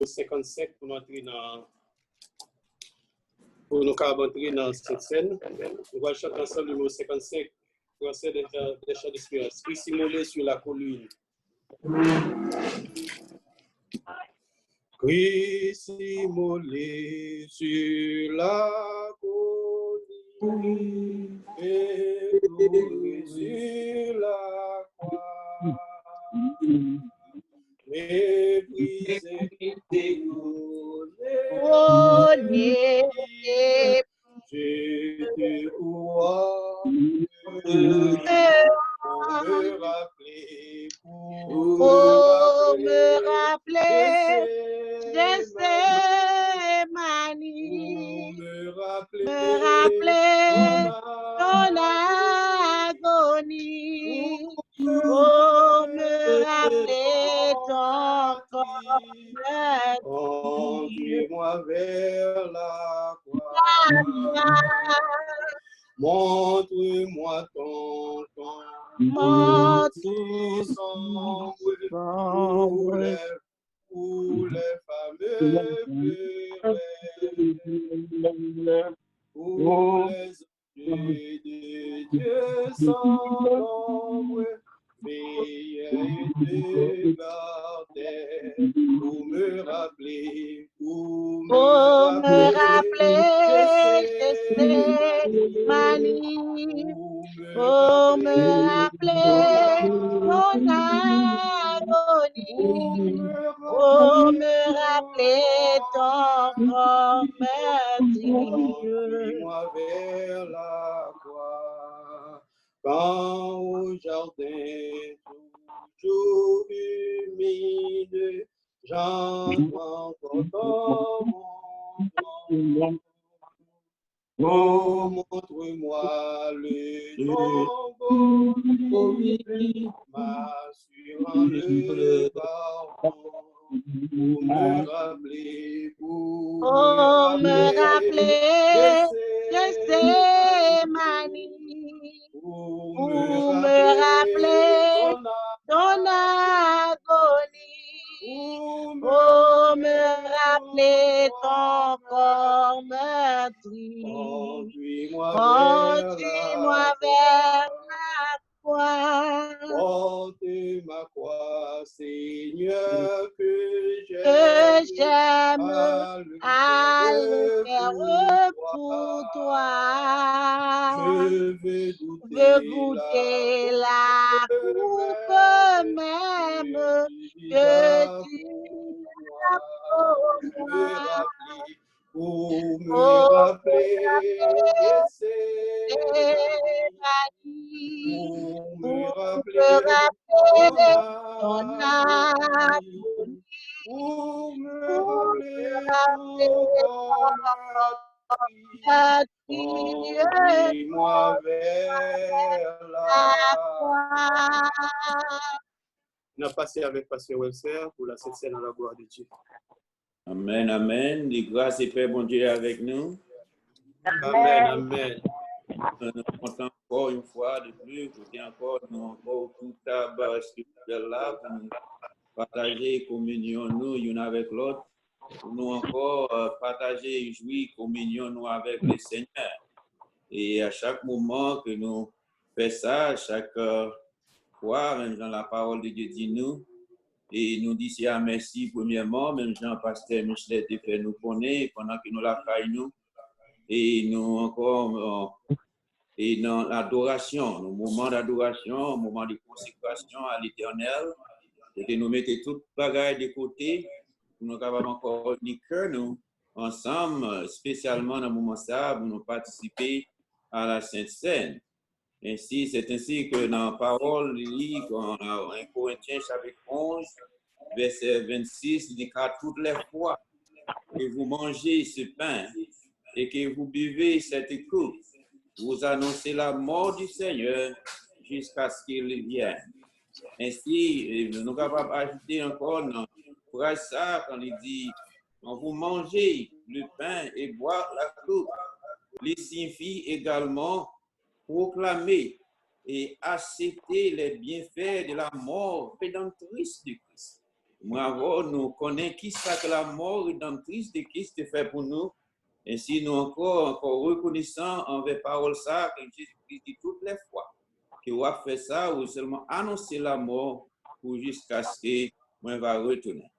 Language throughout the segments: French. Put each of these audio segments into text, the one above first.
55 pour nous entrer dans cette scène. Nous allons chanter ensemble le numéro 55, Français des chants d'espérance. Ici, mollet sur la colline. Christ immolé sur la colline et cloué sur la croix, méprisé, dégoûté, j'étais roi, pour me rappeler, me rappeler ton agonie, pour me rappeler ton corps, conduis-moi vers la croix, montre-moi ton camp, pour les fameux pleurer, pour les yeux de Dieu sans nombre, veillez de garder, pour me rappeler, pour me rappeler, pour me rappeler mon agonie, pour me rappeler ton corps meurtrier. Moi vers la croix, quand au jardin toujours humide, j'entends encore mon nom. Oh, montre-moi le tombeau, m'assurant le pardon, pour me rappeler, pour me rappeler, je sais manie, pour me rappeler ton agonie, pour me rappeler ton corps meurtri. Conduis-moi vers la croix. Porte ma croix, Seigneur, que j'aime à le faire pour toi. Je veux goûter la coupe même que tu as pour moi. Pour me rappeler, pour me rappeler ton amour, pour me rappeler conduis-moi vers la croix. On a passé avec Pasteur Welser pour la scène à la gloire de Dieu. Amen, amen. Les grâces et paix, bon Dieu, avec nous. Amen, amen. Nous comptons encore une fois de plus, nous encore tout tabac spirituel là, pour nous partager communion nous, une avec l'autre, pour nous encore partager et jouir communion nous avec le Seigneur. Et à chaque moment que nous faisons ça, chaque fois, même dans la parole de Dieu dit nous, et nous disons merci premièrement, même Jean-Pasteur Michelet te fait nous connaître pendant que nous la faisons nous, et nous encore, et dans l'adoration, nos moments d'adoration, moments de consécration à l'Éternel, et que nous mettons toute bagaille de côté, pour nous capables encore unir cœur nous, ensemble, spécialement dans le moment ça, pour nous participer à la Sainte Seine. Ainsi, c'est ainsi que dans la parole, dans 1 Corinthiens chapitre 11, verset 26, il dit qu'à toutes les fois que vous mangez ce pain et que vous buvez cette coupe, vous annoncez la mort du Seigneur jusqu'à ce qu'il vienne. Ainsi, nous sommes capables d'ajouter encore dans phrase ça quand il dit quand vous mangez le pain et boire la coupe, il signifie également proclamer et accepter les bienfaits de la mort rédemptrice de Christ. Bravo, nous connaissons qui ça que la mort rédemptrice de Christ fait pour nous. Ainsi, nous encore reconnaissants envers parole ça que Jésus-Christ dit toutes les fois que vous avez fait ça ou seulement annoncer la mort pour jusqu'à ce que moi va retourner.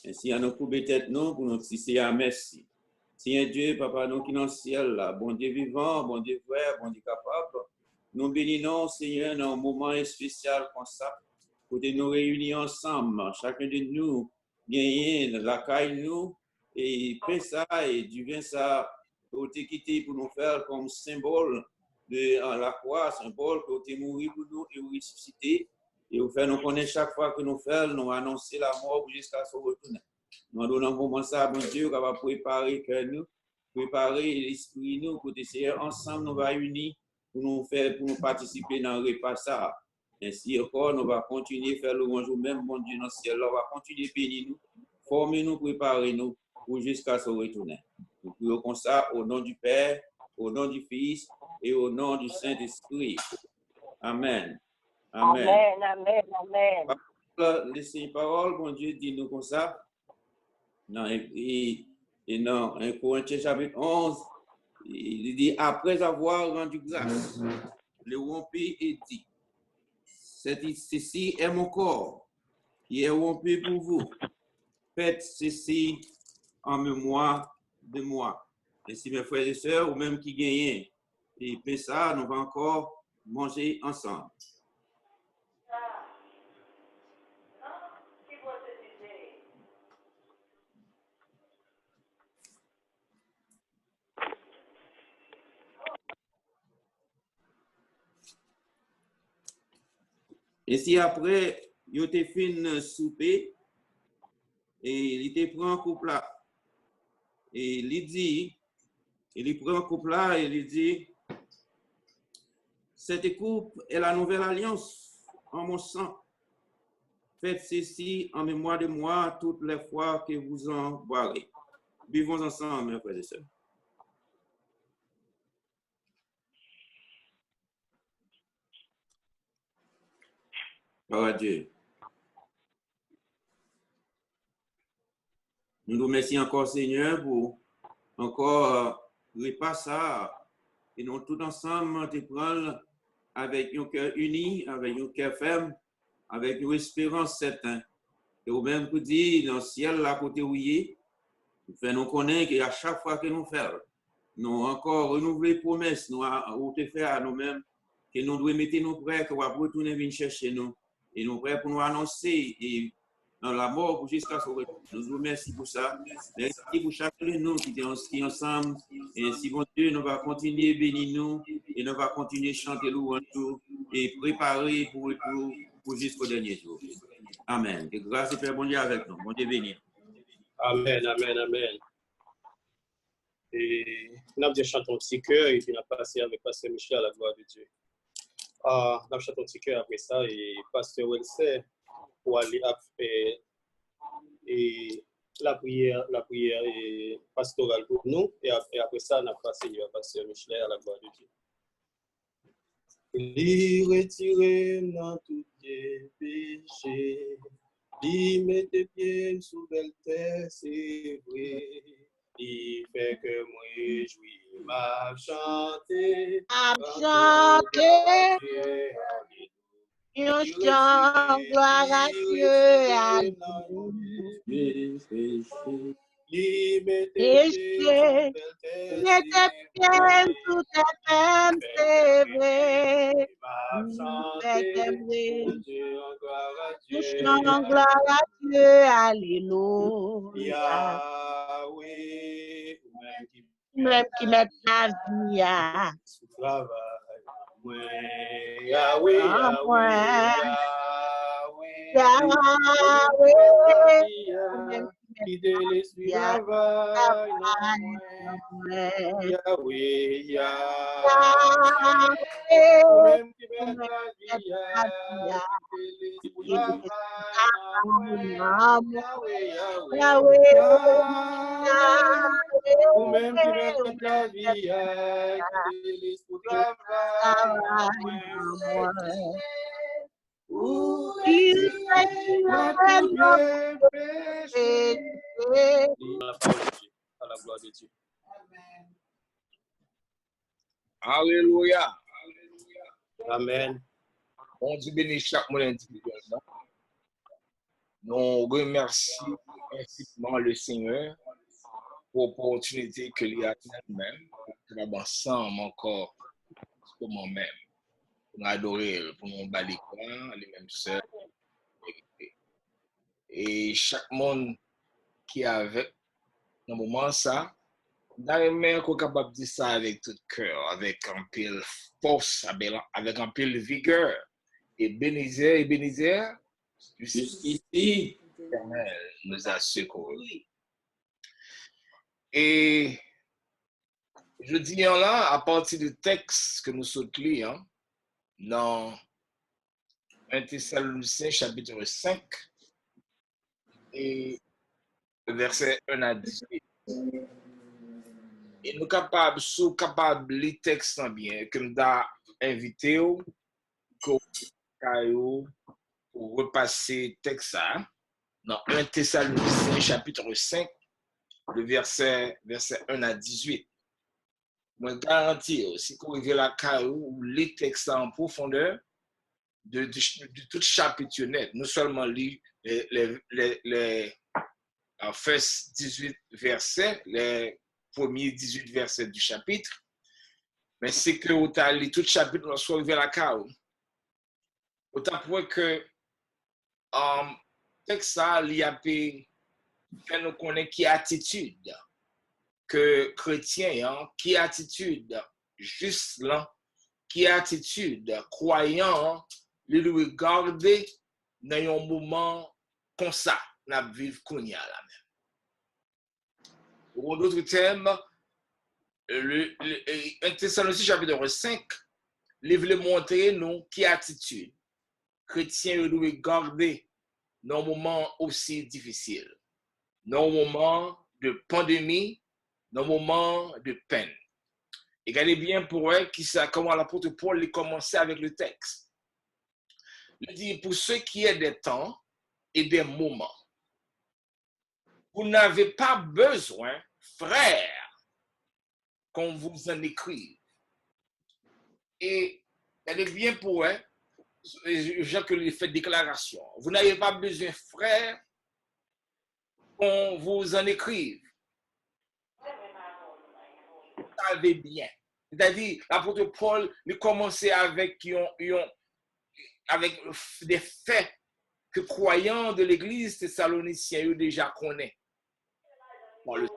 Ainsi, à nous couper tête nous pour nous dire à merci. Seigneur Dieu, Papa, nous qui dans le ciel là, bon Dieu vivant, bon Dieu vrai, bon Dieu capable, nous bénissons, Seigneur, dans un moment spécial comme ça, pour nous réunir ensemble, chacun de nous, gagner la caille nous, et paix ça, et du bien ça, pour te quitter pour nous faire comme symbole de la croix, symbole que tu es mort pour nous et ressuscité, et vous faire nous connaître chaque fois que nous faisons, nous annoncer la mort jusqu'à son retour. Nous donnons un moment ça, bon Dieu, qu'on va préparer que nous, préparer l'esprit nous, pour essayer ensemble, nous va unir pour nous faire, pour nous participer dans le repas ça. Ainsi encore, nous va continuer à faire le bonjour, même bon Dieu dans le ciel, on va continuer à bénir nous, former nous, préparer nous pour jusqu'à ce retourner. Nous prions comme ça au nom du Père, au nom du Fils et au nom du Saint-Esprit. Amen. Amen. Amen, amen, amen. Les paroles, bon Dieu, dit nous comme ça. Non, et dans 1 Corinthiens chapitre 11, il dit, après avoir rendu grâce, le rompu et dit, ceci est mon corps qui est rompu pour vous. Faites ceci en mémoire de moi. Et si mes frères et sœurs, ou même qui gagnent, et puis ça, nous allons encore manger ensemble. Et si après, il était fin souper, et il était pris un couple là, et il dit, il prend un couple là, et il dit, cette coupe est la nouvelle alliance en mon sang. Faites ceci en mémoire de moi toutes les fois que vous en boirez. Buvons ensemble, mes frères et sœurs. Gloire à Dieu. Nous nous remercions encore, Seigneur, pour encore repas ça. Et nous tous ensemble te prendre avec un cœur uni, avec un cœur ferme, avec une espérance certaine. Et au même coup dit, dans le ciel, là, côté où il est, nous connaissons qu'à chaque fois que nous faisons, nous encore renouveler les promesses, nous te faire à nous-mêmes, que nous devons mettre nos prêts, que nous allons retourner venir chercher nous, et nous prêts pour nous annoncer, et dans la mort jusqu'à ce retour. Nous vous remercions pour ça. Merci pour chacun de nous qui est ensemble. Et si bon Dieu, nous va continuer à bénir nous, et nous va continuer à chanter louange et préparer pour retour pour jusqu'au dernier jour. Amen. Que grâce et Père bon Dieu avec nous. Bon Dieu béni. Amen, amen, amen. Et nous avons chanté un petit cœur et puis nous avons passé avec Pasteur Michel à la gloire de Dieu. Nous avons chanté un petit cœur après ça et Pasteur Welser pour aller après et la prière est pastorale pour nous et après ça nous avons passé à Pasteur Michel à la gloire de Dieu. Lui retirer dans tous tes péchés, lui mettre pieds sous belle terre, c'est vrai. Il fait que moi jouis, m'a chanté, Un chant, gloire à Dieu, Péché, mettez bien tout à peine, c'est vrai. Un chant, gloire à Dieu, alléluia. Même qui met la vie à Yahweh, qui de l'esprit travaille, Yahweh, même qui met la vie à ou même qui met la vie à Il fait nos péchés. La parole de Dieu, à la gloire de Dieu. Alléluia. Amen. Bon Dieu bénit chaque monde individuellement. Nous remercions infiniment le Seigneur pour l'opportunité que lui a nous-mêmes pour travailler ensemble encore pour moi-même. Pour nous adorer, pour nous balayer les mêmes sœurs. Et chaque monde qui est avec dans le moment ça, d'ailleurs, qu'on est capable de dire ça avec tout cœur, avec un peu de force, avec un peu de vigueur. Et Bénézer, Jusqu'ici, l'Éternel nous a secourus. Et je dis là, à partir du texte que nous soutenons, dans 1 Thessaloniciens chapitre 5, et verset 1 à 18. Et nous capables, sous capables, les textes bien, comme d'à invité pour repasser texte ça, dans 1 Thessaloniciens chapitre 5, le verset 1 à 18. Moi, garantis, si vous arrivez la ou les textes en profondeur de tout chapitre net, non seulement les first 18 versets, les premiers 18 versets du chapitre, mais c'est que vous avez lu tout le chapitre lorsque vous arrivez la CAO. Vous avez que texte ça, il y a fait nous connaître qui attitude que chrétien, qui attitude juste là, qui attitude croyant, le regarder dans un moment comme ça, n'a vivre qu'on y a là même. Pour d'autres termes, un Thessaloniciens chapitre 5, il veut montrer nous qui attitude chrétien doit garder dans un moment aussi difficile, dans un moment de pandémie, dans un moment de peine. Et regardez bien pour eux comment l'apôtre Paul a commencé avec le texte. Il dit, pour ceux qui est des temps et des moments, vous n'avez pas besoin, frères, qu'on vous en écrive. Et regardez bien pour eux, Jacques lui fait déclaration. Vous n'avez pas besoin, frères, qu'on vous en écrive. Vous savez bien. C'est-à-dire, l'apôtre Paul, il commençait avec des faits que croyants de l'église thessalonicienne déjà connaissent. Bon, le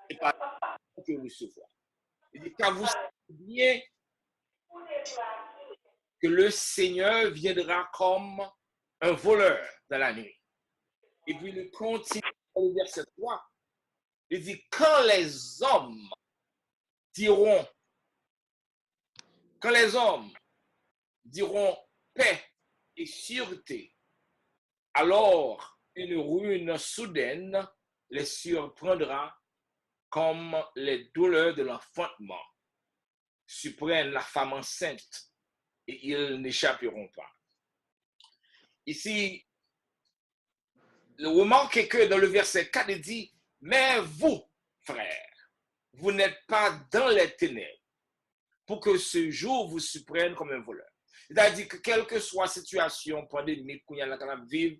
c'est pas que recevoir. Il dit, car vous savez bien que le Seigneur viendra comme un voleur dans la nuit. Et puis il continue au verset 3. Il dit, quand les hommes diront paix et sûreté, alors une ruine soudaine les surprendra comme les douleurs de l'enfantement surprennent la femme enceinte et ils n'échapperont pas. Ici, remarquez que dans le verset 4, il dit, mais vous, frères, vous n'êtes pas dans les ténèbres pour que ce jour vous surprenne comme un voleur. C'est-à-dire que quelle que soit la situation pandémique qu'on y a là vivre,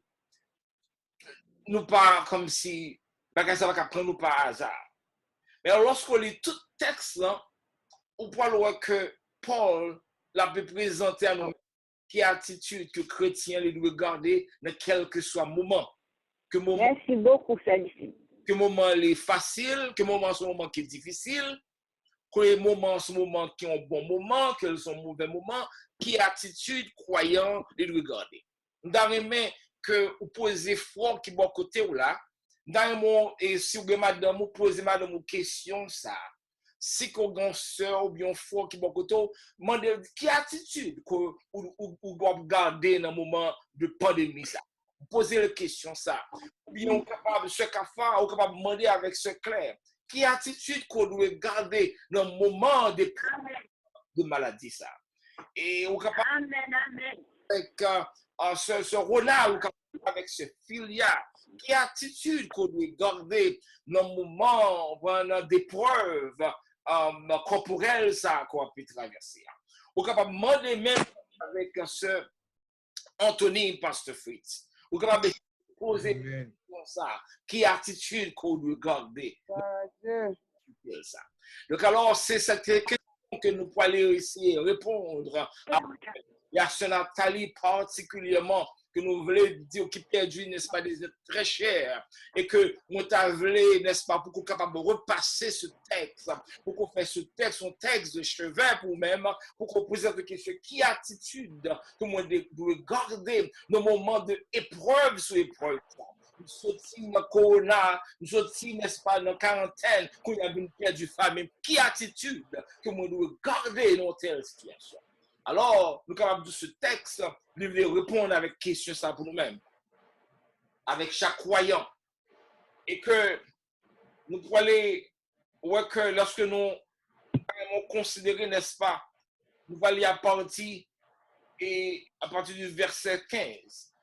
nous pas comme si ça va prendre nous par hasard. Mais lorsqu'on lit tout texte là, on peut voir que Paul l'a présenté à nous qui attitude que chrétien doit garder dans quel que soit moment. Merci beaucoup, Félicien. Que moment est facile, que moment c'est un moment qui est difficile, que les moments sont moments qui ont un bon moment, que sont mauvais moments, qui attitude croyant de regarder. Dans les mains que vous posez fort qui bon côté ou là, dans mon et si vous madame vous posez madame une question ça. Si qu'on a sœur ou bien fort qui bon côté, demandez qui attitude que ou doit garder dans moment de pandémie ça. Poser la question ça. Ou bien on capable ce cafard ou capable demander avec ce clair. Qui attitude qu'on doit garder dans le moment de maladie ça. Et on capable Amen, amen. avec ce Ronald, avec ce Philia, quelle attitude qu'on doit garder dans le moment d'épreuve corporelle ça qu'on peut traverser. On est capable de demander même avec ce Anthony Pasteur Fritz. On est capable de poser ça, quelle attitude qu'on doit garder. Ça. Donc alors, c'est cette question que nous pouvons aller essayer de répondre à. Il y a ce Nathalie particulièrement que nous voulons dire qui perdu, n'est-ce pas, des êtres très chers et que nous voulons, n'est-ce pas, pour qu'on soit capable de repasser ce texte, pour qu'on fasse ce texte, son texte de chevet pour nous-mêmes, pour qu'on pose la question, qui attitude que moi dois garder nos moments d'épreuve sur épreuve. Nous sortis dans le corona, nous sortis, n'est-ce pas, dans la quarantaine, quand il y a une perdue famille, qui attitude que moi dois garder dans telle situation. Alors, nous sommes capables de ce texte, nous devons répondre avec question ça pour nous-mêmes, avec chaque croyant. Et que nous pouvons aller, ouais, que lorsque nous allons considérer, n'est-ce pas, nous allons aller à partir du verset 15.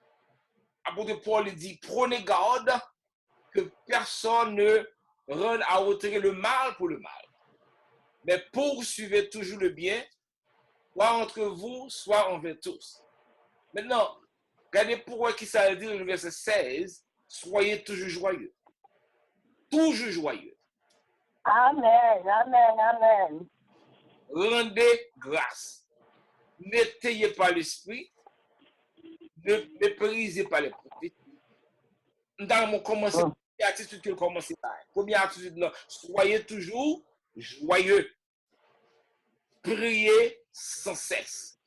Apôtre Paul dit, prenez garde que personne ne rende à retirer le mal pour le mal, mais poursuivez toujours le bien, soit entre vous, soit envers tous. Maintenant, regardez pourquoi qui ça veut dire dans le verset 16, soyez toujours joyeux. Toujours joyeux. Amen, amen, amen. Rendez grâce. N'étayez pas l'esprit. Ne méprisez pas les prophéties. Dans mon commencé, l'attitude que commence par. Première attitude, là, soyez toujours joyeux. Priez sans cesse.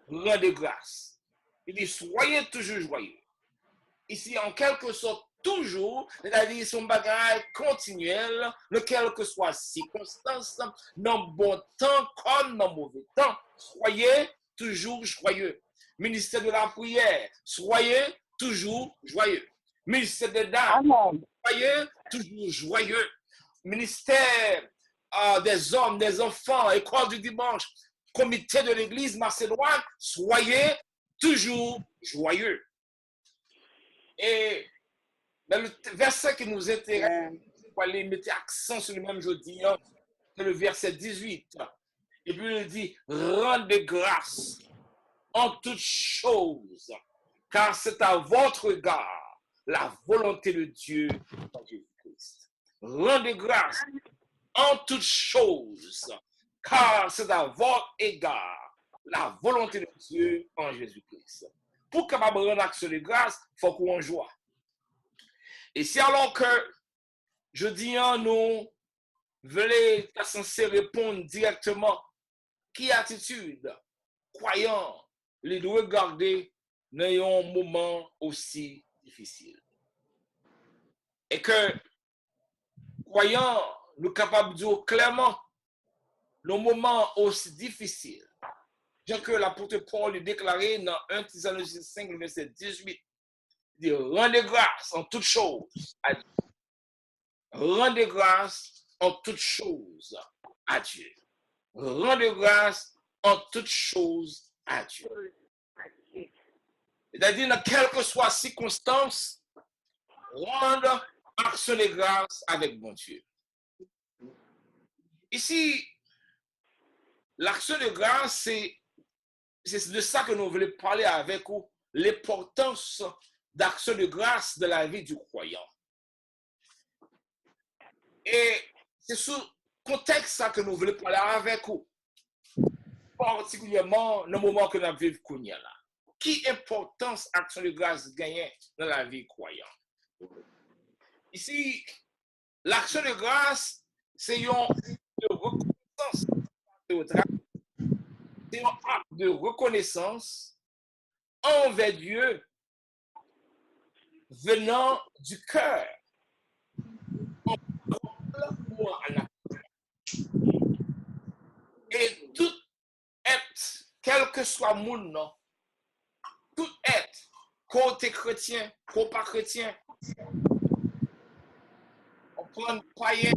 Rendez grâce. Il dit, soyez toujours joyeux. Ici, en quelque sorte, toujours, c'est-à-dire son bagage continuel, quelle que soit la circonstance, dans bon temps comme dans mauvais temps, soyez toujours joyeux. Ministère de la prière, soyez toujours joyeux. Ministère des dames, soyez toujours joyeux. Ministère des hommes, des enfants, école du dimanche, comité de l'église macédoine, soyez toujours joyeux. Et dans le verset qui nous intéresse, il faut aller mettre accent sur le même jeudi, c'est le verset 18. Et puis il dit, rendez grâce en toutes choses, car c'est à votre égard la volonté de Dieu en Jésus-Christ. Rendez grâce en toutes choses, car c'est à votre égard la volonté de Dieu en Jésus-Christ. Pour capable de rendre action de grâce, il faut qu'on en joie. Et si alors que je dis nous voulons pas censé répondre directement, qui attitude, croyant, les doit garder dans un moment aussi difficile. Et que, croyant, nous capables de dire clairement, nos moments aussi difficiles, bien que l'apôtre Paul lui déclaré dans 1 Thessaloniciens 5, verset 18, il dit, rendez grâce en toutes choses à Dieu. Rendez grâce en toutes choses à Dieu. Rendez grâce en toutes choses à Dieu. C'est-à-dire, dans quelle que soit la circonstance, rendre action de grâce avec bon Dieu. Ici, l'action de grâce, c'est de ça que nous voulons parler avec vous, l'importance d'action de grâce de la vie du croyant. Et c'est sous contexte ça que nous voulons parler avec vous, particulièrement dans le moment que nous vivons là. Qui importance action de grâce gagne dans la vie croyante? Ici, l'action de grâce, c'est une reconnaissance. C'est un acte de reconnaissance envers Dieu venant du cœur. Et tout être, quel que soit mon nom, tout être, côté chrétien, côté pas chrétien, on prend païen,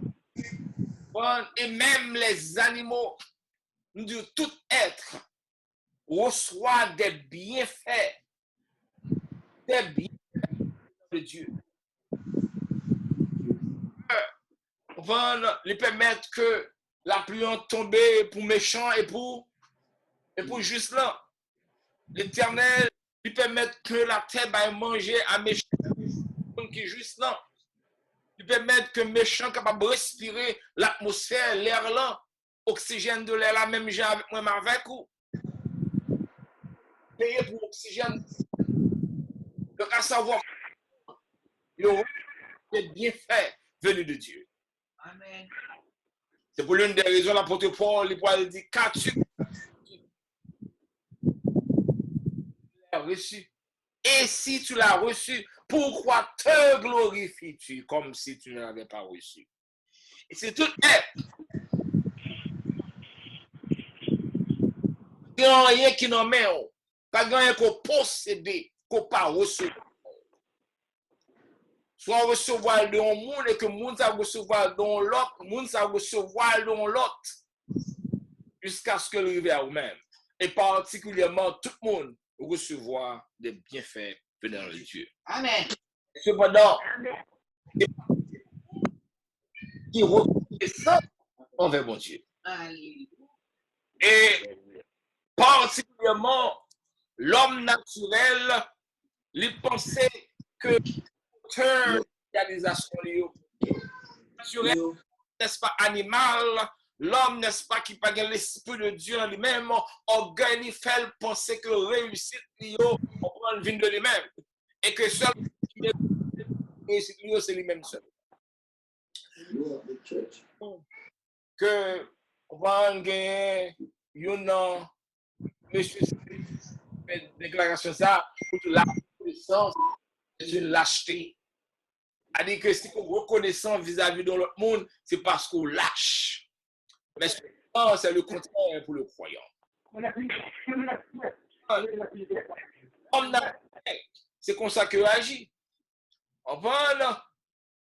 et même les animaux, nous disons tout être reçoit des bienfaits de Dieu. Van lui permettre que la pluie en tombe pour méchants et pour juste là. L'Éternel lui permettre que la terre va manger à méchants qui est juste là. Lui permettre que méchants capable de respirer l'atmosphère, l'air là, oxygène de l'air là, même j'ai avec moi avec vous. Payer pour l'oxygène. Donc à savoir, il y a des bienfaits venus de Dieu. Amen. C'est pour l'une des raisons l'apôtre Paul il dit qu'as-tu reçu? Et si tu l'as reçu, pourquoi te glorifies-tu comme si tu ne l'avais pas reçu? Et c'est tout net. Il n'y a rien qui n'en met, pas rien qu'on possède, qu'on pas recevoir. Soit recevoir de un monde et que le monde va recevoir dans l'autre, le monde va recevoir dans l'autre, jusqu'à ce que l'arrive à vous-même. Et particulièrement, tout le monde recevoir des bienfaits venant de Dieu. Amen. Cependant, qui reconnaissent envers mon Dieu. Et particulièrement, l'homme naturel, il pensait que réalisation naturelle, n'est-ce pas, animal, l'homme, n'est-ce pas, qui n'a pas l'esprit de Dieu en lui-même, orgueil, il fait penser que réussite, on prend le vin de lui-même. Et que seul réussite, c'est lui-même seul. Que on va gagner une monsieur fait déclaration ça pour la reconnaissance c'est une lâcheté. C'est-à-dire que si on reconnaissant vis-à-vis de l'autre monde, c'est parce qu'on lâche. Mais c'est le contraire pour le croyant. C'est comme ça qu'il agit. Enfin,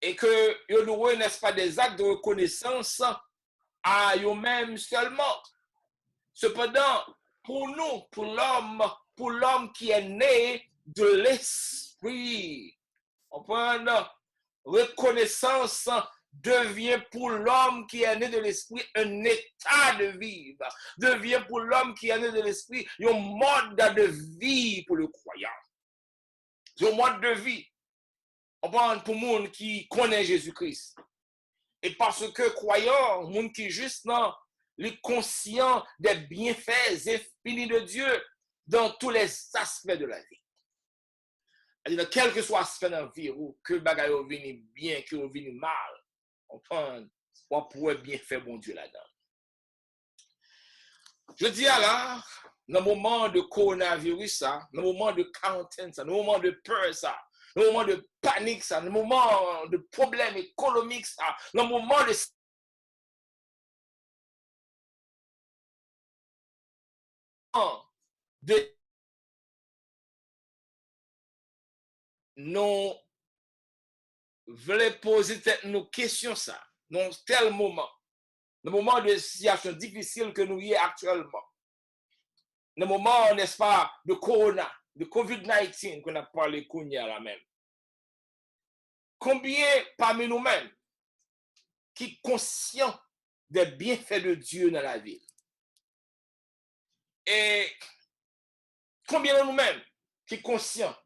et que il nous n'est-ce pas des actes de reconnaissance à eux-mêmes seulement. Cependant, pour nous, pour l'homme qui est né de l'esprit, enfin, reconnaissance devient pour l'homme qui est né de l'esprit un état de vivre, devient pour l'homme qui est né de l'esprit un mode de vie pour le croyant. Un mode de vie. On parle pour le monde qui connaît Jésus-Christ. Et parce que croyant, le monde qui est juste non, les conscient des bienfaits infinis de Dieu dans tous les aspects de la vie. C'est-à-dire, quel que soit l'aspect de la vie, que le bagage vienne bien, que le vienne mal, on pourrait bien faire bon Dieu là-dedans. Je dis là, dans le moment de coronavirus, dans le moment de quarantaine, dans le moment de peur, dans le moment de panique, dans le moment de problèmes économiques, dans le moment de nous voulons poser nos questions ça, dans tel moment, le moment de situation difficile que nous y est actuellement, le moment, n'est-ce pas, de Corona, de COVID-19 qu'on a parlé là même. Combien parmi nous-mêmes qui sont conscients des bienfaits de Dieu dans la vie? Et combien de nous-mêmes qui sont conscients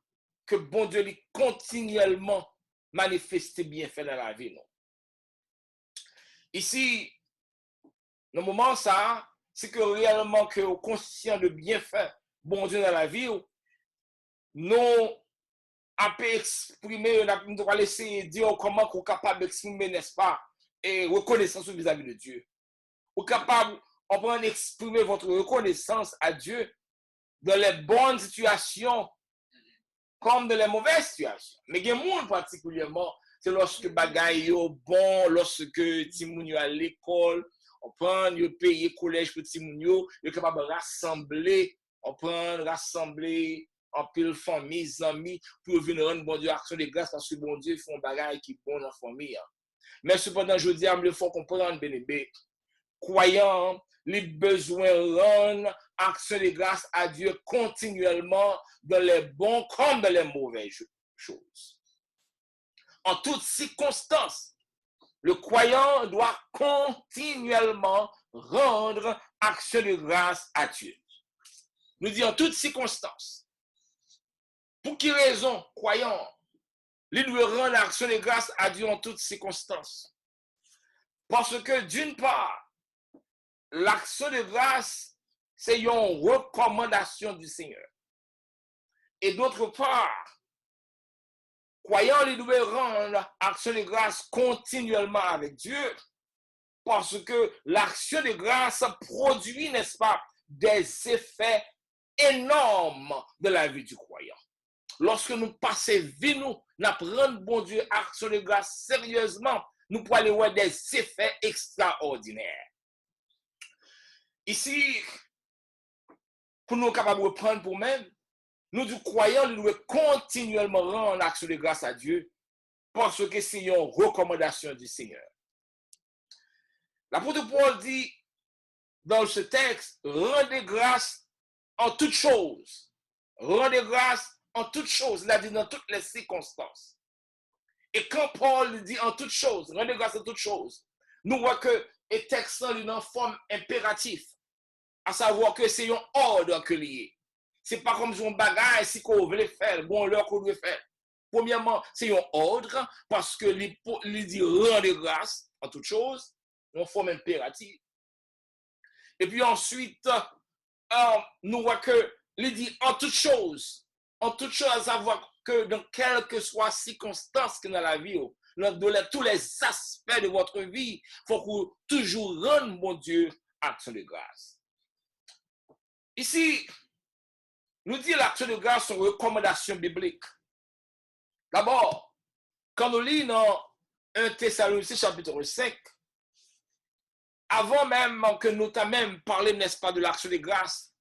que bon Dieu lui continuellement manifeste bienfaits dans la vie? Non? Ici, le moment ça, c'est que réellement que nous conscients de bienfaits bon Dieu dans la vie, nous a pu exprimer, on va laisser dire comment on est capable d'exprimer, n'est-ce pas, et reconnaissance vis-à-vis de Dieu. Vous êtes capable, on peut exprimer votre reconnaissance à Dieu dans les bonnes situations comme dans les mauvaises situations. Mais il y a des gens particulièrement, c'est lorsque bagaille est bon, lorsque Timounio à l'école, on prend, il paye collège pour Timounio, il est capable de rassembler, on prend, rassembler en pile famille, amis, pour venir rendre bon Dieu action de grâce parce que bon Dieu fait un bagage qui est bon dans la famille. Mais cependant, je dis, il faut comprendre, bénébé, croyant les besoins rendre action de grâce à Dieu continuellement dans les bons comme dans les mauvaises choses. En toutes circonstances, le croyant doit continuellement rendre action de grâce à Dieu. Nous dit en toutes circonstances. Pour quelle raison, croyant, il doit rendre action de grâce à Dieu en toutes circonstances? Parce que d'une part, l'action de grâce, c'est une recommandation du Seigneur. Et d'autre part, croyant, il doit rendre action de grâce continuellement avec Dieu, parce que l'action de grâce produit, n'est-ce pas, des effets énormes de la vie du croyant. Lorsque nous passons vie, nous apprenons, bon Dieu, action de grâce sérieusement, nous pouvons aller voir des effets extraordinaires. Ici, pour nous capables de reprendre pour nous-mêmes, nous du croyants, nous devons continuellement rendre action de grâce à Dieu parce que c'est une recommandation du Seigneur. L'apôtre Paul dit dans ce texte, rendez grâce en toutes choses. Rendez grâce en toutes choses, il a dit dans toutes les circonstances. Et quand Paul dit en toutes choses, rendez grâce en toutes choses, nous voyons que le texte est en forme impérative, à savoir que c'est un ordre que lié. Ce n'est pas comme si on bagaille si qu'on veut faire, bon l'heure qu'on veut faire. Premièrement, c'est un ordre parce que il dit rendez grâce en toutes choses, en forme impérative. Et puis ensuite, nous voyons que il dit en toutes choses, à savoir que dans quelle que soit circonstance que dans la vie, dans tous les aspects de votre vie, il faut que toujours rendre, mon Dieu, action de grâce. Ici, nous dit l'action de grâce sont recommandations bibliques. D'abord, quand nous lisons dans 1 Thessaloniciens chapitre 5, avant même que nous t'avons même parlé, n'est-ce pas, de l'action de grâce,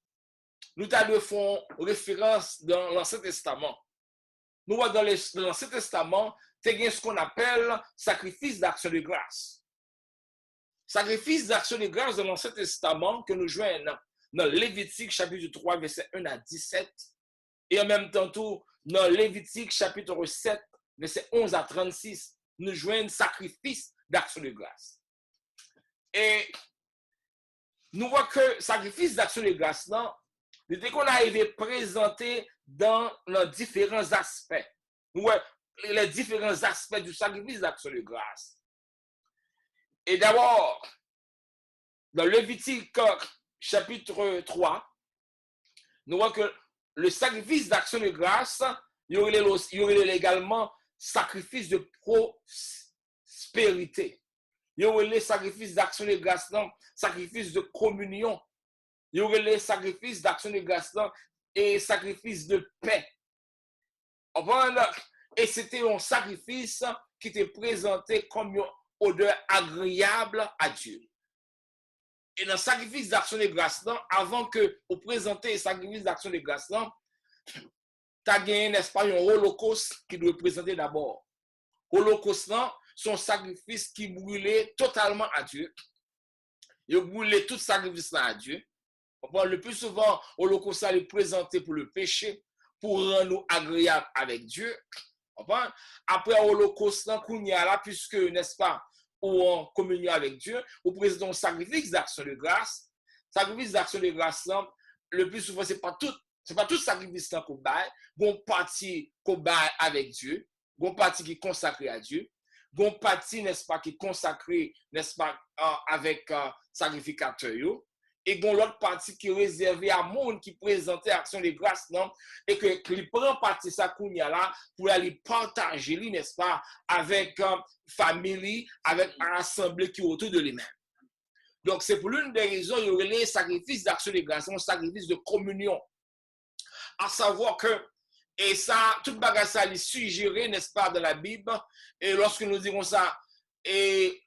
nous faisons référence dans l'Ancien Testament. Nous voyons dans l'Ancien Testament, c'est ce qu'on appelle sacrifice d'action de grâce. Sacrifice d'action de grâce dans l'Ancien Testament que nous joignons dans Lévitique chapitre 3, verset 1 à 17, et en même temps tout dans Lévitique chapitre 7, verset 11 à 36, nous joignons sacrifice d'action de grâce. Et nous voyons que sacrifice d'action de grâce, non, dès qu'on arrive à présenter dans les différents aspects, nous voyons les différents aspects du sacrifice d'action de grâce. Et d'abord, dans Lévitique chapitre 3, nous voyons que le sacrifice d'action de grâce, il y aurait également sacrifice de prospérité. Il y aurait les sacrifices d'action de grâce, non, sacrifice de communion. Il y aurait les sacrifices d'action de grâce, non, et sacrifice de paix. Et c'était un sacrifice qui était présenté comme une odeur agréable à Dieu. Et dans le sacrifice d'action de grâce, avant que vous présentez le sacrifice d'action de grâce, tu as gagné, n'est-ce pas, un holocauste qui doit présenter d'abord. Holocauste, son sacrifice qui brûlait totalement à Dieu. Il brûlait tout sacrifice à Dieu. Le plus souvent, holocauste est présenté pour le péché, pour rendre nous agréables avec Dieu. Après holocauste, puisque, n'est-ce pas, ou en communion avec Dieu, ou présentons un sacrifice d'action de grâce. Sacrifice d'action de grâce, le plus souvent, ce n'est pas tout sacrifice qu'on baille, une partie qu'on baille avec Dieu, une partie qui est consacrée à Dieu, une partie, n'est-ce pas, qui est consacrée, n'est-ce pas, avec sacrificateur, et l'autre partie qui est réservée à monde qui présentait action de grâce, non, et qu'il prend partie ça qu'on y a là pour aller partager, n'est-ce pas, avec famille, avec un assemblée qui est autour de lui-même. Donc, c'est pour l'une des raisons, il y aurait les sacrifices d'action de grâce, un sacrifice de communion. À savoir que, et ça, toute bagage ça est suggéré, n'est-ce pas, dans la Bible, et lorsque nous dirons ça, et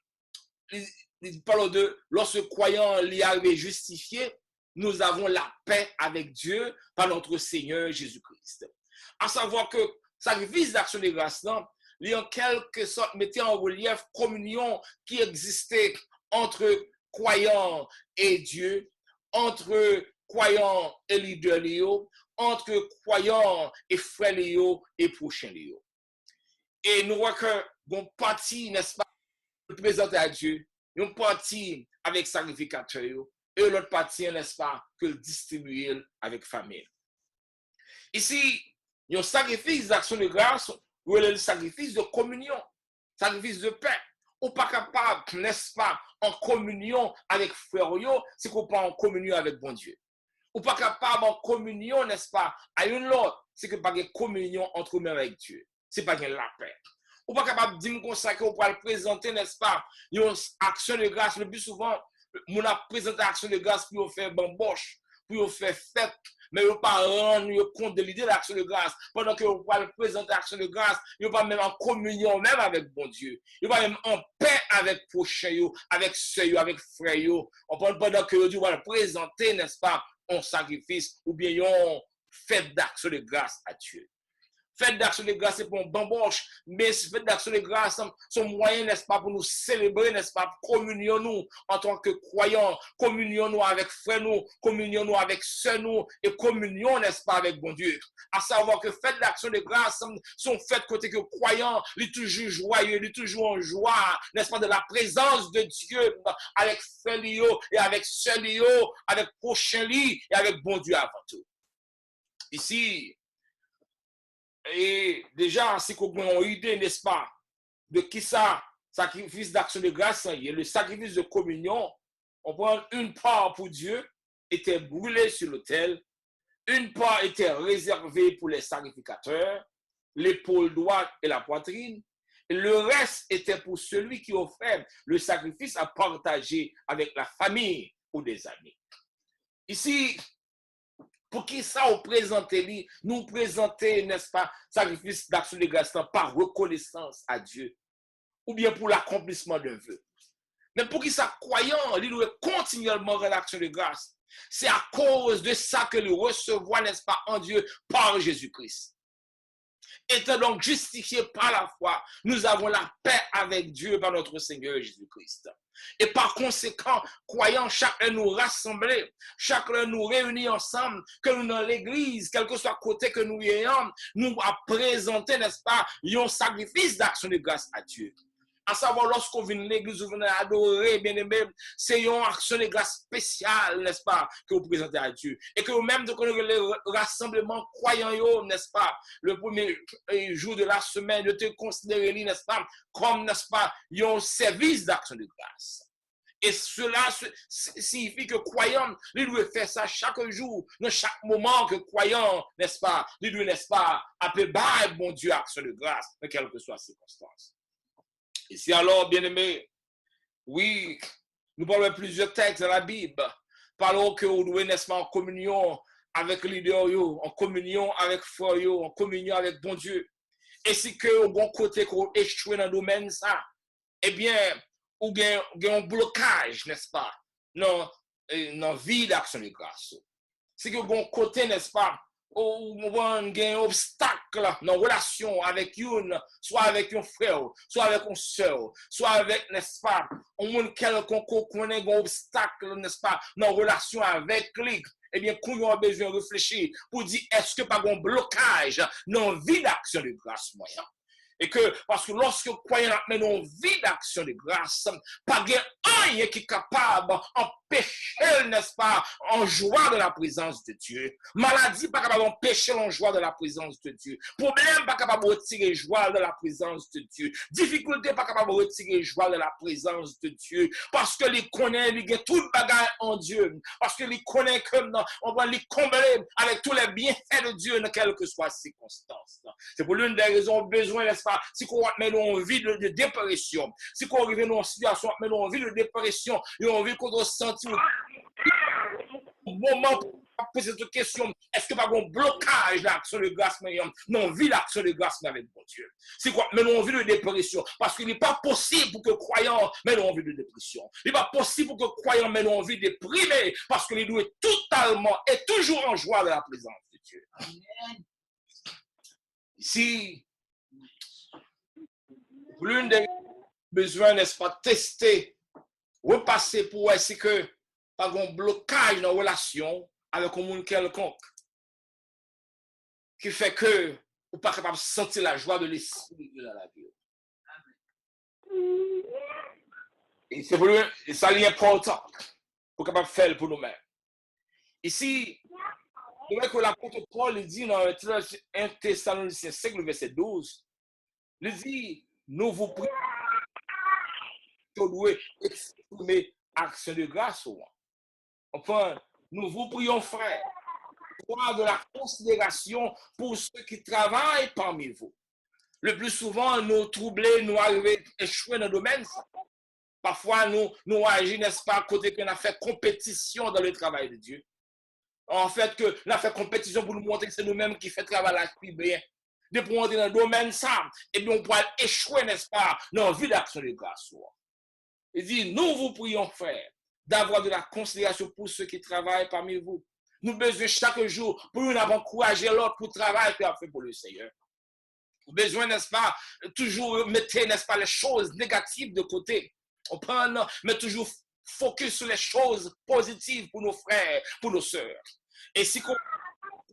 il parle de lorsque croyant l'y arrivé justifié, nous avons la paix avec Dieu par notre Seigneur Jésus-Christ. À savoir que sacrifice d'action de grâce, il y a en quelque sorte mettait en relief communion qui existait entre croyants et Dieu, entre croyants et leader Léo, entre croyants et frères Léo et prochains Léo. Et nous voyons que bon parti, n'est-ce pas, de présenter à Dieu, une partie avec sacrificateur, et l'autre partie, n'est-ce pas, que le distribuer avec famille. Ici, il y a un sacrifice d'action de grâce, ou le sacrifice de communion, sacrifice de paix. On n'est pas capable, n'est-ce pas, en communion avec frère, c'est qu'on n'est pas en communion avec bon Dieu. On n'est pas capable en communion, n'est-ce pas, à une autre, c'est que pas de communion entre nous avec Dieu. C'est pas de la paix. On n'est pas capable de dire comme ça qu'on peut le présenter, n'est-ce pas, une action de grâce. Le plus souvent, on a présenté l'action de grâce pour faire bamboche, pour faire fête, mais on ne pas rendre compte de l'idée de l'action de grâce. Pendant qu'on va le présenter l'action de grâce, on pas même en communion même avec bon Dieu. On pas même en paix avec prochain, avec ceux, avec frère. Pendant que Dieu va le présenter, n'est-ce pas, en sacrifice ou bien en fête d'action de grâce à Dieu. Fête d'action de grâce, c'est pour un bamboche, mais fête d'action de grâce, son moyen, n'est-ce pas, pour nous célébrer, n'est-ce pas, communion nous en tant que croyants, communion nous avec frères nous, communion nous avec sœurs nous, et communion, n'est-ce pas, avec bon Dieu. À savoir que fête d'action de grâce, sont faites côté que croyants, il est toujours joyeux, il est toujours en joie, n'est-ce pas, de la présence de Dieu, avec frères et avec sœurs, avec prochain et avec bon Dieu avant tout. Ici, et déjà, c'est qu'on a une idée, n'est-ce pas, de qui ça, sacrifice d'action de grâce, et le sacrifice de communion, on prend une part pour Dieu, était brûlée sur l'autel, une part était réservée pour les sacrificateurs, l'épaule droite et la poitrine, et le reste était pour celui qui offrait le sacrifice à partager avec la famille ou des amis. Ici, pour qui ça nous présenter, n'est-ce pas, sacrifice d'action de grâce par reconnaissance à Dieu, ou bien pour l'accomplissement d'un vœu. Mais pour qui ça, croyant, il doit continuellement dans l'action de grâce. C'est à cause de ça que nous recevons, n'est-ce pas, en Dieu par Jésus-Christ. Étant donc justifiés par la foi, nous avons la paix avec Dieu par notre Seigneur Jésus-Christ. Et par conséquent, croyant chacun nous rassembler, chacun nous réunir ensemble, que nous dans l'église, quel que soit le côté que nous ayons, nous à présenter, n'est-ce pas, un sacrifice d'action de grâce à Dieu. À savoir, lorsqu'on vient de l'église, vous venez adorer, bien aimé, c'est une action de grâce spéciale, n'est-ce pas, que vous présentez à Dieu. Et que vous-même, de le rassemblement croyant, n'est-ce pas, le premier jour de la semaine, de te considérer, n'est-ce pas, comme, n'est-ce pas, un service d'action de grâce. Et cela signifie que croyant, il doit faire ça chaque jour, dans chaque moment que croyant, n'est-ce pas, il doit, n'est-ce pas, appeler bon Dieu action de grâce, dans quelle que soit la circonstance. Ici alors, bien-aimés, oui, nous parlons de plusieurs textes dans la Bible. Parlons que vous devez, n'est-ce pas, en communion avec le leader, en communion avec frère, en communion avec bon Dieu. Et si que au bon côté qu'on échoue dans le domaine ça, eh bien, ou bien un blocage, n'est-ce pas, dans la vie d'action de grâce. C'est que bon côté, n'est-ce pas, ou un obstacle dans la relation avec une, soit avec un frère, soit avec une soeur, soit avec, n'est-ce pas, un monde quelconque qu'on ait un obstacle, n'est-ce pas, dans la relation avec lui, eh bien, qu'on a besoin de réfléchir pour dire, est-ce que pas un blocage dans la vie d'action de grâce moyen? Et que, parce que lorsque croyant a une vie d'action de grâce, pas rien qui est capable d'empêcher, n'est-ce pas, en joie de la présence de Dieu. Maladie pas capable d'empêcher en joie de la présence de Dieu. Problème pas capable de retirer joie de la présence de Dieu. Difficulté pas capable de retirer joie de la présence de Dieu. Parce que les connaît, il y a tout le bagage en Dieu. Parce que les connaît comme on va les combler avec tous les bienfaits de Dieu dans quelle que soit circonstance. C'est pour l'une des raisons besoin, n'est-ce pas, si on met en vie de dépression, si on arrive dans une situation, met en vie de dépression, et on vit qu'on doit sentir au moment pour poser cette question, est-ce que pas un blocage d'action de grâce, non, vie d'action de grâce avec bon Dieu. C'est quoi, mais en vie de dépression, parce qu'il n'est pas possible pour que croyant mette en vie de dépression. Il n'est pas possible pour que croyant mette en vie de déprimer, parce qu'il doit totalement et toujours en joie de la présence de Dieu. Amen. Ici, l'une des besoins, n'est-ce pas, tester repasser pour essayer que pas un blocage dans la relation avec un monde quelconque qui fait que ou pas capable de sentir la joie de l'esprit de Dieu dans la vie. Et c'est pour lui, et ça est important pour capable faire pour nous-mêmes. Ici, nous voyons que l'apôtre Paul dit dans 1 Thessaloniciens 5, le verset 12, il dit, nous vous prions de exprimer action de grâce au monde. Enfin, nous vous prions, frères, pour avoir de la considération pour ceux qui travaillent parmi vous. Le plus souvent, nous troubler, nous arriver, échouer dans le domaine. Parfois, nous agissons, n'est-ce pas, à côté qu'on a fait compétition dans le travail de Dieu. En fait, que nous avons fait compétition pour nous montrer que c'est nous-mêmes qui faisons travail là plus bien. Depuis qu'on est dans le domaine ça, et bien on pourra échouer, n'est-ce pas, dans la vie d'action de grâce. Il dit, nous vous prions, frères, d'avoir de la considération pour ceux qui travaillent parmi vous. Nous avons besoin chaque jour pour nous encourager l'autre pour travailler et faire pour le Seigneur. Nous avons besoin, n'est-ce pas, toujours mettre, n'est-ce pas, les choses négatives de côté. On prend, mais toujours focus sur les choses positives pour nos frères, pour nos sœurs. Et si on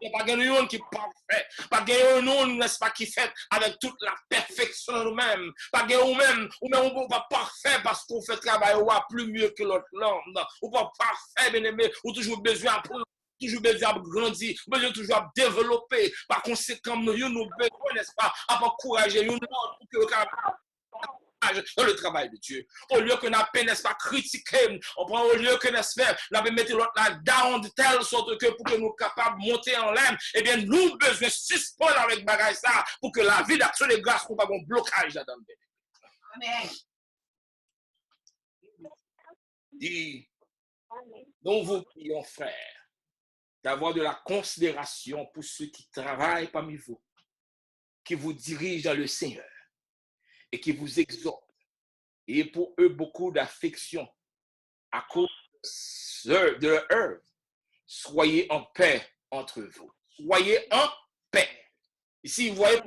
n'y a pas quelqu'un qui est parfait, pas quelqu'un, n'est-ce pas, qui fait avec toute la perfection de nous-mêmes, pas quelqu'un ou même on pas parfait parce qu'on fait travail plus mieux que l'autre langue, ou pas parfait, bien aimé, ou toujours besoin d'apprendre, toujours besoin de grandir, besoin toujours de développer. Par conséquent, nous besoin, n'est-ce pas, à encourager nous pour que dans le travail de Dieu. Au lieu que nous n'avons, n'est-ce pas, critiquer, on prend au lieu que, n'est-ce pas, nous avons mis l'autre là down de telle sorte que pour que nous soyons capables de monter en l'air, eh bien, nous avons besoin de suspendre avec bagage ça pour que la vie d'action de grâce ne soit pas un blocage là-dedans. Amen. Dit, nous vous prions, frères, d'avoir de la considération pour ceux qui travaillent parmi vous, qui vous dirigent dans le Seigneur et qui vous exhortent. Et pour eux, beaucoup d'affection à cause de leur œuvre. Soyez en paix entre vous. Soyez en paix. Ici, vous voyez,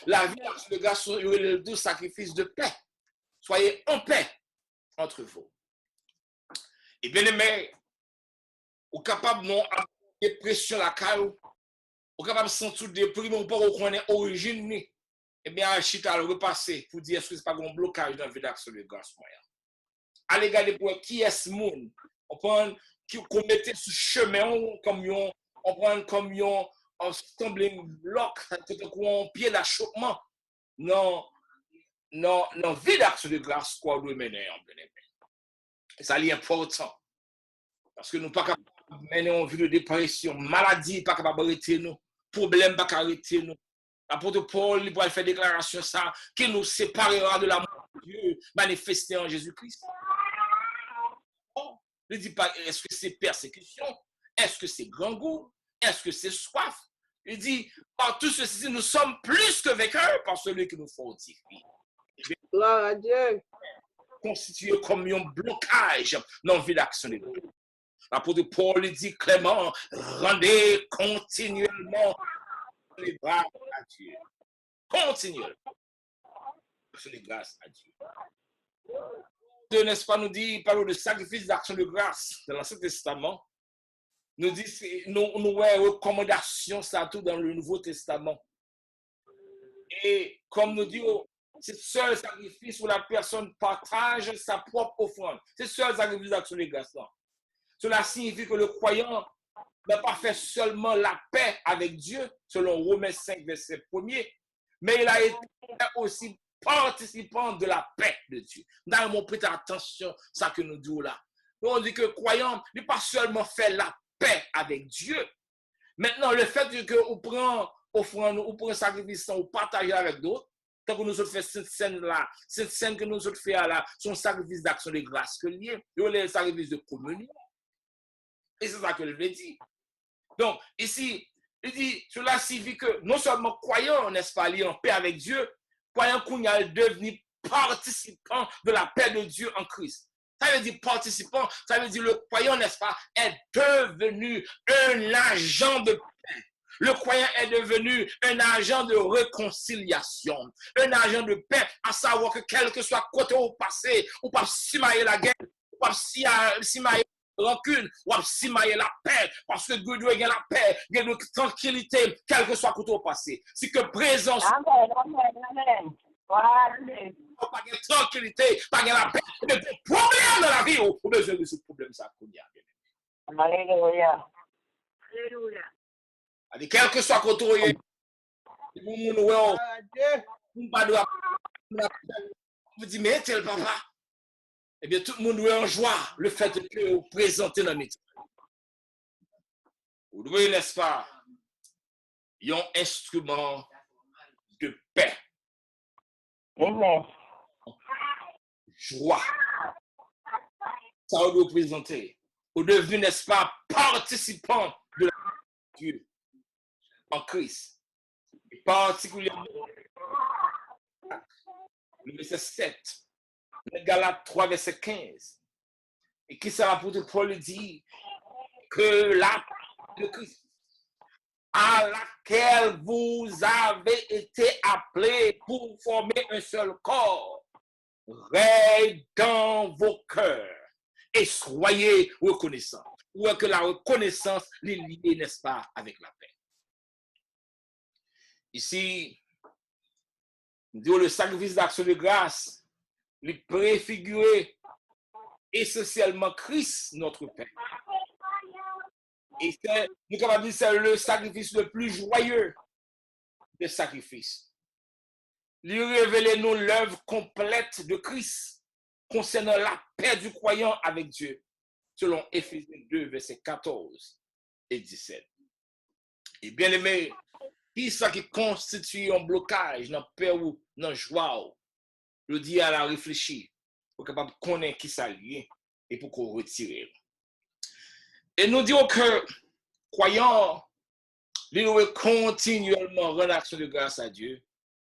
la vie de grâce sur le doux sacrifice de paix. Soyez en paix entre vous. Et bien aimé, vous capable non avoir dépression la caillou, vous capable de sentir déprimé, ou pas reconnaître origine. Eh bien, Achita le repasser pour dire est-ce que ce n'est pas un blocage dans la vie d'action de grâce moyen. Allez regarder pour qui est ce monde. On prend qu'on mettait ce chemin comme on prend comme un stumbling block, un pied d'achoppement. Non, vie d'action de grâce quoi doit mener en bien aimé. Et ça est important. Parce que nous ne sommes pas capables de mener en vie de dépression, maladie pas capable d'arrêter nous, problème pas arrêter nous. L'apôtre Paul, il va faire déclaration ça, qui nous séparera de l'amour de Dieu manifesté en Jésus-Christ. Ne dit pas, est-ce que c'est persécution? Est-ce que c'est grand goût? Est-ce que c'est soif? Il dit, par tout ceci, nous sommes plus que vainqueurs par celui qui nous fortifie. Gloire à Dieu. Constitué comme un blocage dans la vie d'action de Dieu. L'apôtre Paul dit clairement, rendez continuellement les grâces à Dieu. Continuellement. Les grâces à Dieu. Dieu, n'est-ce pas, nous dit, il parle de sacrifice d'action de grâce dans l'Ancien Testament. Nous dit, nous recommandations, ça tout dans le Nouveau Testament. Et comme nous dit, c'est seul sacrifice où la personne partage sa propre offrande. C'est seul sacrifice d'action de grâce. Cela signifie que le croyant n'a pas fait seulement la paix avec Dieu, selon Romains 5, verset 1er, mais il a été aussi participant de la paix de Dieu. Nous avons prêté attention à ce que nous disons là. On dit que le croyant n'a pas seulement fait la paix avec Dieu. Maintenant, le fait que vous prenez offrande, vous prenez sacrifice, vous partagez avec d'autres, tant que nous avons fait cette scène-là, cette scène que nous avons fait là, son sacrifice d'action de grâce que lié, et le sacrifice de communion. Et c'est ça que je l'ai dit. Donc, ici, il dit, cela signifie que non seulement croyant, n'est-ce pas, lié en paix avec Dieu, croyant qu'on est devenu participant de la paix de Dieu en Christ. Ça veut dire participant, ça veut dire le croyant, n'est-ce pas, est devenu un agent de paix. Le croyant est devenu un agent de réconciliation, un agent de paix, à savoir que quel que soit côté au passé, ou pas simailler la guerre, ou simaye rancune, ou simaye la paix, parce que Dieu doit gagner la paix, gagner la tranquillité, quel que soit côté au passé. Si que présence, Amen. Voilà. pas de tranquillité, pas de la paix, mais des problèmes dans la vie, ou besoin de ce problème, ça qu'on y a. Alléluia. Alléluia. Quel que soit côté où il y Gloire à Dieu. vous dites, mais tel papa, eh bien, tout le monde est en joie, le fait que vous présentez dans métier. Vous devez, n'est-ce pas, un instrument de paix, Amen. joie. Ça vous doit présenter. Vous devez, n'est-ce pas, participant de la Dieu en Christ. Et particulièrement, le verset 7, le Galates 3, verset 15. Et qui ça l'apôtre Paul dit que la paix de Christ, à laquelle vous avez été appelés pour former un seul corps, règne dans vos cœurs et soyez reconnaissants. Ou que la reconnaissance est liée, n'est-ce pas, avec la paix. Ici, nous disons le sacrifice d'action de grâce, il préfigurait essentiellement Christ, notre Père. Et nous sommes capables de dire que c'est le sacrifice le plus joyeux des sacrifices. Il révèle nous l'œuvre complète de Christ concernant la paix du croyant avec Dieu, selon Éphésiens 2, versets 14 et 17. Et bien aimé, qui ça qui constitue un blocage dans la paix ou dans la joie, je dis à la réfléchir, pour capable de connaître qui ça lié et pour qu'on retire. Et nous disons que, croyants, nous devons continuellement rendre action de grâce à Dieu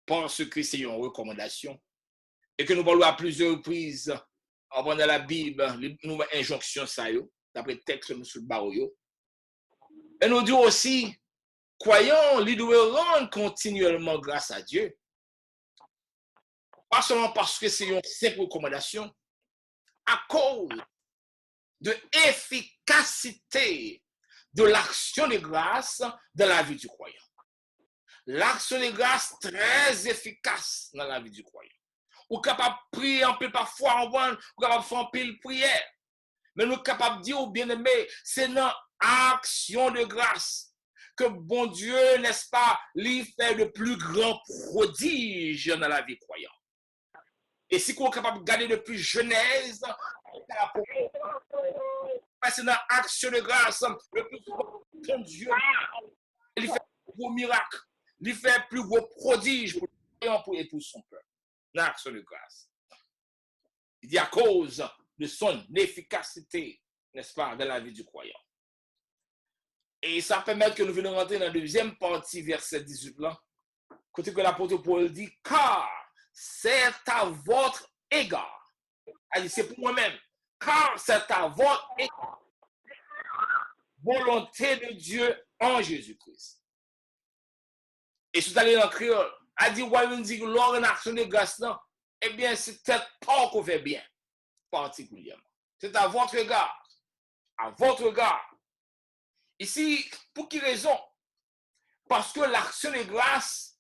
parce que c'est une recommandation et que nous parlons à plusieurs reprises avant dans la Bible, nous avons injonction ça, d'après le texte de M. Baroyo. Et nous disons aussi, croyants, nous devons rendre continuellement grâce à Dieu. Pas seulement parce que c'est une simple recommandation, à cause de l'efficacité de l'action de grâce dans la vie du croyant. L'action de grâce très efficace dans la vie du croyant. Ou capable de prier un peu parfois en bonne, ou capable de faire un pile prière. Mais nous sommes capables de dire, oh bien-aimé, c'est dans l'action de grâce que bon Dieu, n'est-ce pas, lui fait de plus grands prodiges dans la vie croyante. Et si on est capable de garder depuis Genèse, c'est dans l'action de grâce, le plus grand Dieu, il fait plus gros miracles, il fait plus gros prodiges pour le croyant et pour son peuple. Dans l'action de grâce. Il dit à cause de son efficacité, n'est-ce pas, dans la vie du croyant. Et ça permet que nous venons rentrer dans la deuxième partie, verset 18 là, côté que l'apôtre Paul dit, car c'est à votre égard. C'est pour moi-même. Car c'est à votre égard. Volonté de Dieu en Jésus-Christ. Et si vous allez dans le créole, a dit, ouais, on dit que lors d'une action de grâce, non, eh bien, c'est peut-être pas qu'on fait bien, particulièrement. C'est à votre égard. À votre égard. Ici, pour quelle raison? Parce que l'action de grâce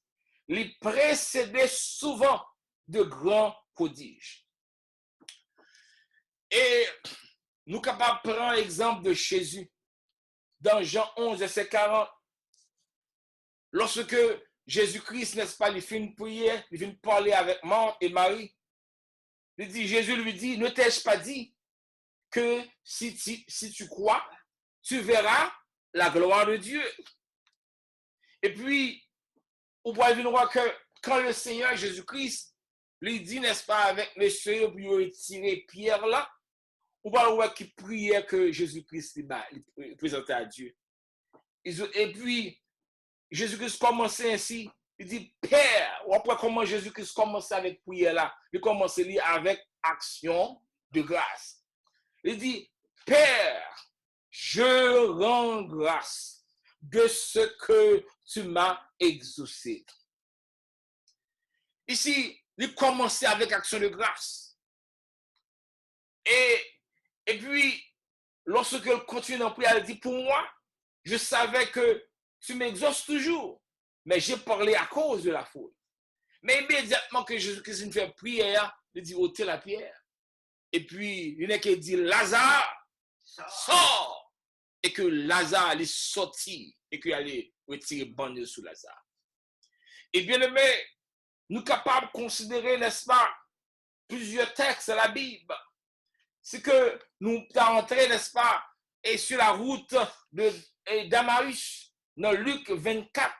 les précédait souvent de grands prodiges. Et nous sommes capables de prendre l'exemple de Jésus dans Jean 11, verset 40. Lorsque Jésus-Christ, n'est-ce pas, il fait une prière, il vient parler avec Marthe et Marie. Jésus lui dit, ne t'ai-je pas dit que si tu crois, tu verras la gloire de Dieu. Et puis, on voit que quand le Seigneur Jésus-Christ lui dit, n'est-ce pas, avec monsieur, puis il retirer Pierre là, on voit qu'il priait que Jésus-Christ il présentait à Dieu. Et puis, Jésus-Christ commençait ainsi. Il dit, Père, ou après comment Jésus-Christ commençait avec prière là, il commençait avec action de grâce. Il dit, Père, je rends grâce de ce que tu m'as exaucé. Ici, il commençait avec action de grâce. Et Et puis, lorsque elle continue dans la prière, elle dit, pour moi, je savais que tu m'exauces toujours, mais j'ai parlé à cause de la foule. Mais immédiatement que Jésus-Christ fait prière, il dit, ôtez la pierre. Et puis, il y en a qui dit, Lazare, sors! Et que Lazare est sorti et qu'il allait retirer bande sous Lazare. Et bien aimé, nous sommes capables de considérer, n'est-ce pas, plusieurs textes de la Bible. C'est que nous sommes entrés, n'est-ce pas, et sur la route d'Emmaüs, dans Luc 24.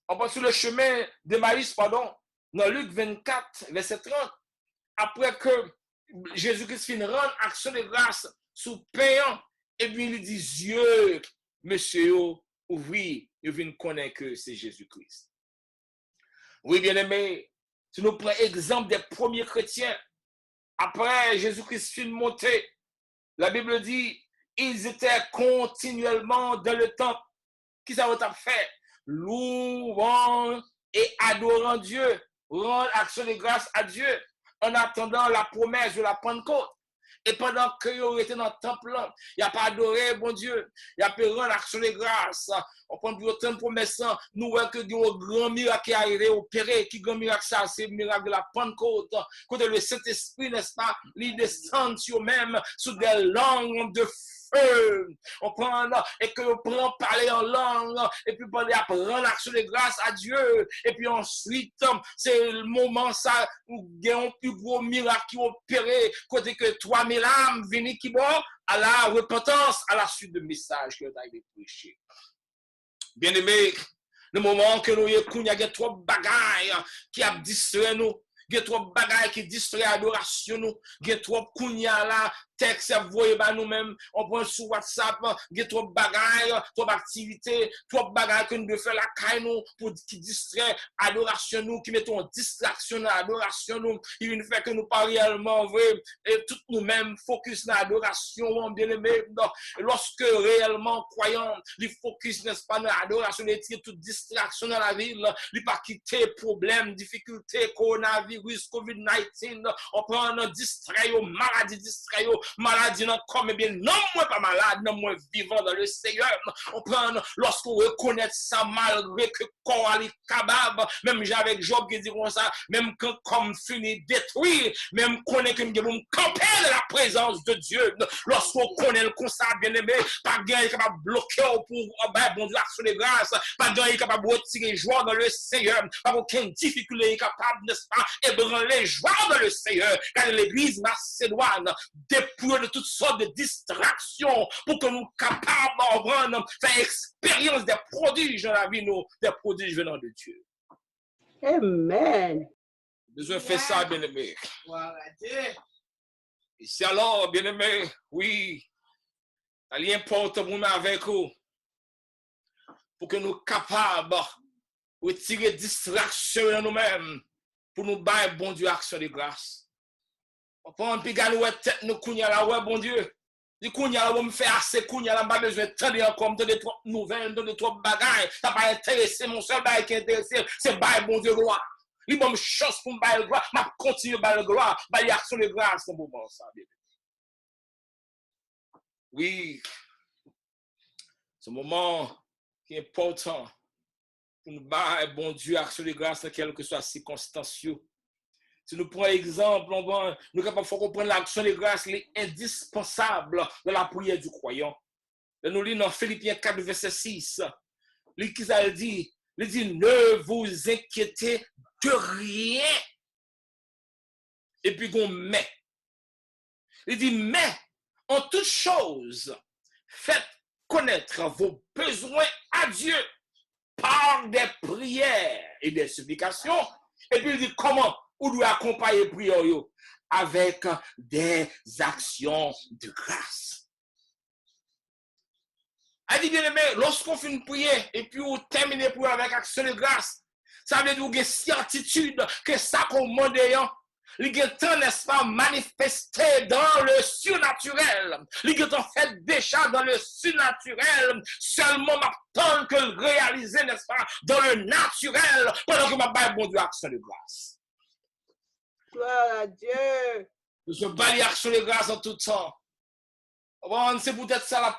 On passe sur le chemin d'Emmaüs, pardon, dans Luc 24, verset 30. Après que Jésus-Christ finit rendre action de grâce sous payant, et puis il dit, Dieu, monsieur, oui, il vient connaître que c'est Jésus-Christ. Oui, bien aimé, si nous prenons exemple des premiers chrétiens, après Jésus-Christ finit monter, la Bible dit, ils étaient continuellement dans le temple. Qui ça va fait? Louant et adorant Dieu, rendre action de grâce à Dieu, en attendant la promesse de la Pentecôte. Et pendant qu'ils étaient dans le temple, il n'y a pas adoré, bon Dieu, il y a pas rendre action de grâce. On prend plus autant de promesses, nous voyons que il y a un grand miracle qui est arrivé, opéré, qui grand miracle ça, c'est le miracle de la Pentecôte. Quand le Saint-Esprit, n'est-ce pas, il descend sur eux-mêmes, sous des langues de feu. On prend et que on prend parler en langue et puis parler à prendre l'action de grâce à Dieu et puis ensuite c'est le moment ça où il y a un plus gros miracle qui opéré côté que 3000 âmes viennent qui bon à la repentance à la suite du message que tu as été prêché. Bien aimé, le moment que nous écoutons, il y a trop de bagailles qui a distrait nous. Il y a trop de bagailles qui distraient l'adoration nous. Il y a trop de kounya là, texte envoyé par nous-mêmes. On prend sur WhatsApp. Il y a trop de bagailles, trop d'activités, trop de bagailles que nous devons faire la caille nous pour qui distrait l'adoration nous, qui mettons en distraction dans l'adoration nous. Il ne fait que nous pas réellement vrai. Et tout nous-mêmes focus dans l'adoration, bien aimé. Lorsque réellement croyant, les focus n'est-ce pas dans l'adoration, les tirer toute distraction dans la ville, les pas quitter problèmes, difficultés, coronavirus, COVID-19, on prend un distrait, maladie dans le corps, mais bien non, moi pas malade, non, moi vivant dans le Seigneur. On prend, lorsqu'on reconnaît ça, malgré que le corps est capable, même avec Job qui dit comme ça, même quand comme fini détruit, même qu'on est que nous camper de la présence de Dieu, lorsqu'on connaît le constat bien aimé, pas de est capable de bloquer pour, bon Dieu, action de grâce, pas de est capable de retirer joie dans le Seigneur, pas aucune difficulté est capable, n'est-ce pas, ébranler joie dans le Seigneur, car l'église macédoine dépouille de toutes sortes de distractions pour que nous capables de faire expérience des prodiges dans la vie, nous, des prodiges venant de Dieu. Amen. Besoin de faire ça, bien-aimé. Et c'est alors, bien-aimé, oui, il est important pour nous avec vous, pour que nous soyons capables de retirer distraction dans nous-mêmes, pour nous battre, bon Dieu, action de grâce. On prend un pigal ou tête nous kounya là, ouais, bon Dieu. Du kounya là, on me fait assez kounya là, pas besoin de tendre encore, me donner trop nouvelles, me donner trop bagailles. Ça pas intéressé, mon seul bail qui est intéressé, c'est bail, bon Dieu, gloire. Il bonne chance pour me bail gloire, m'a continuer bail gloire, bail action de grâce, c'est bon ça, bébé. Oui, ce moment qui est important pour nous bail, bon Dieu, action de grâce, quelle que soit la circonstance. Si nous prenons exemple, nous sommes capables de comprendre l'action de grâce, elle est indispensable dans la prière du croyant. Et nous lisons dans Philippiens 4, verset 6. Il dit, ne vous inquiétez de rien. Et puis, on met. Il dit, mais en toute chose, faites connaître vos besoins à Dieu par des prières et des supplications. Et puis, il dit, comment? Ou doit accompagner prière avec des actions de grâce. Elle dit bien aimé, lorsqu'on fait une prière et puis on termine la prière avec action de grâce, ça veut dire qu'il y a une certitude que ça commande, il y a temps, n'est-ce pas, manifesté dans le surnaturel. Il y a temps fait déjà dans le surnaturel, seulement maintenant que le réaliser, n'est-ce pas, dans le naturel, pendant que ma baille, bon Dieu, action de grâce. Gloire à Dieu. Nous sommes balayer action de grâce en tout temps. C'est peut-être ça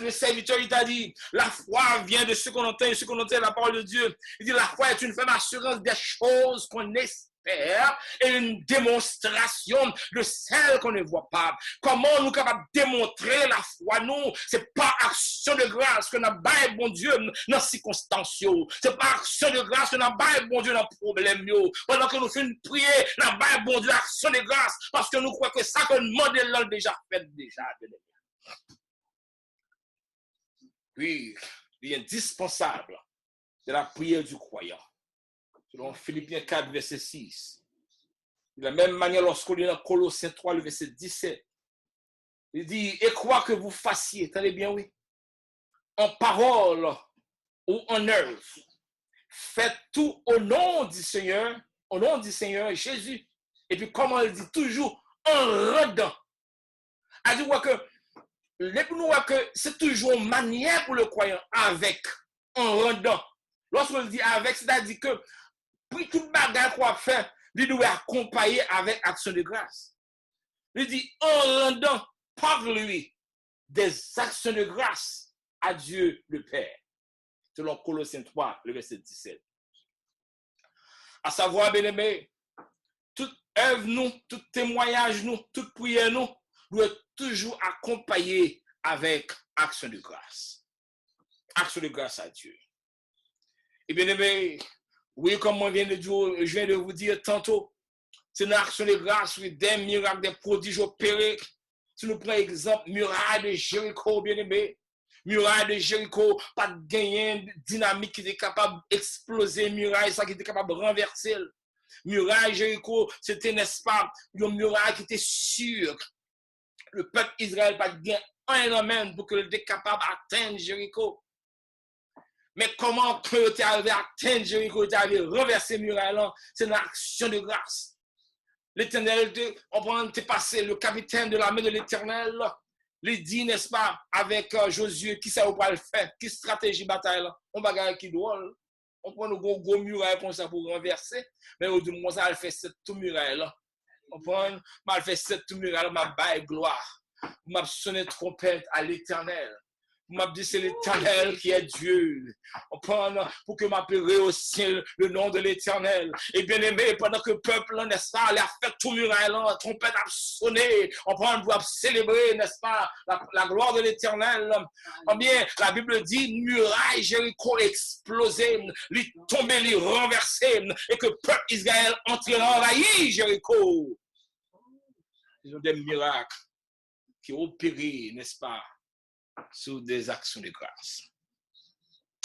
le serviteur, il t'a dit, la foi vient de ce qu'on entend et ce qu'on entend la parole de Dieu. Il dit, la foi est une ferme assurance des choses qu'on espère et une démonstration de celles qu'on ne voit pas. Comment nous sommes capables de démontrer la foi, nous? C'est pas action de grâce que nous avons bon Dieu dans les circonstances. C'est pas action de grâce que nous avons bon Dieu dans les problèmes. Pendant que nous faisons une prière, nous avons bon Dieu action de grâce parce que nous croyons que ça que nous demandons là déjà fait déjà. Oui, il est indispensable de la prière du croyant. Selon Philippiens 4, verset 6. De la même manière, lorsqu'on lit dans Colossiens 3, le verset 17, il dit, et quoi que vous fassiez, tenez bien, oui, en parole ou en œuvre, faites tout au nom du Seigneur Jésus. Et puis, comment il dit, toujours en rendant. A dit que c'est toujours une manière pour le croyant avec, en rendant. Lorsqu'on dit avec, c'est-à-dire que puis tout bagage qu'on fait, il doit accompagner avec action de grâce. Il dit en rendant par lui des actions de grâce à Dieu le Père. Selon Colossiens 3, le verset 17. À savoir, bien-aimé, toute œuvre nous, tout témoignage nous, toute prière nous, doit toujours accompagner avec action de grâce. Action de grâce à Dieu. Et bien aimé, oui, comme je viens de vous dire tantôt, c'est une action de grâce, oui, des miracles, des prodiges opérés. Si nous prenons exemple, muraille de Jéricho, bien aimé, muraille de Jéricho, pas de gain dynamique qui était capable d'exploser, muraille, ça qui était capable de renverser. Muraille de Jéricho, c'était, n'est-ce pas, une muraille qui était sûre. Le peuple Israël n'a pas de gain un élément pour qu'il soit capable d'atteindre Jéricho. Mais comment tu es arrivé à atteindre Jéricho, tu es arrivé à renverser muraille là, c'est une action de grâce. L'Éternel, on prend passé le capitaine de l'armée de l'Éternel, il dit, n'est-ce pas, avec Josué, qui ça va le faire, qui stratégie bataille là, on bagaille qui drôle. On prend le gros muraille comme ça pour renverser, mais au du moins ça fait cette tout muraille là. On prend, mal fait cette tout muraille là, ma baille gloire, m'a sonné trompette à l'Éternel. M'a dit c'est l'Éternel qui est Dieu. On prend pour que m'appellerai aussi le nom de l'Éternel. Et bien aimé, pendant que le peuple, n'est-ce pas, il a fait tout muraille là, trompette a sonné. On prend pour célébrer, n'est-ce pas, la gloire de l'Éternel. Bien, la Bible dit, muraille Jéricho explosé, lui tombé, lui renversé, et que le peuple Israël entrera envahi Jéricho. Ils ont des miracles qui ont opéré, n'est-ce pas, sur des actions de grâce.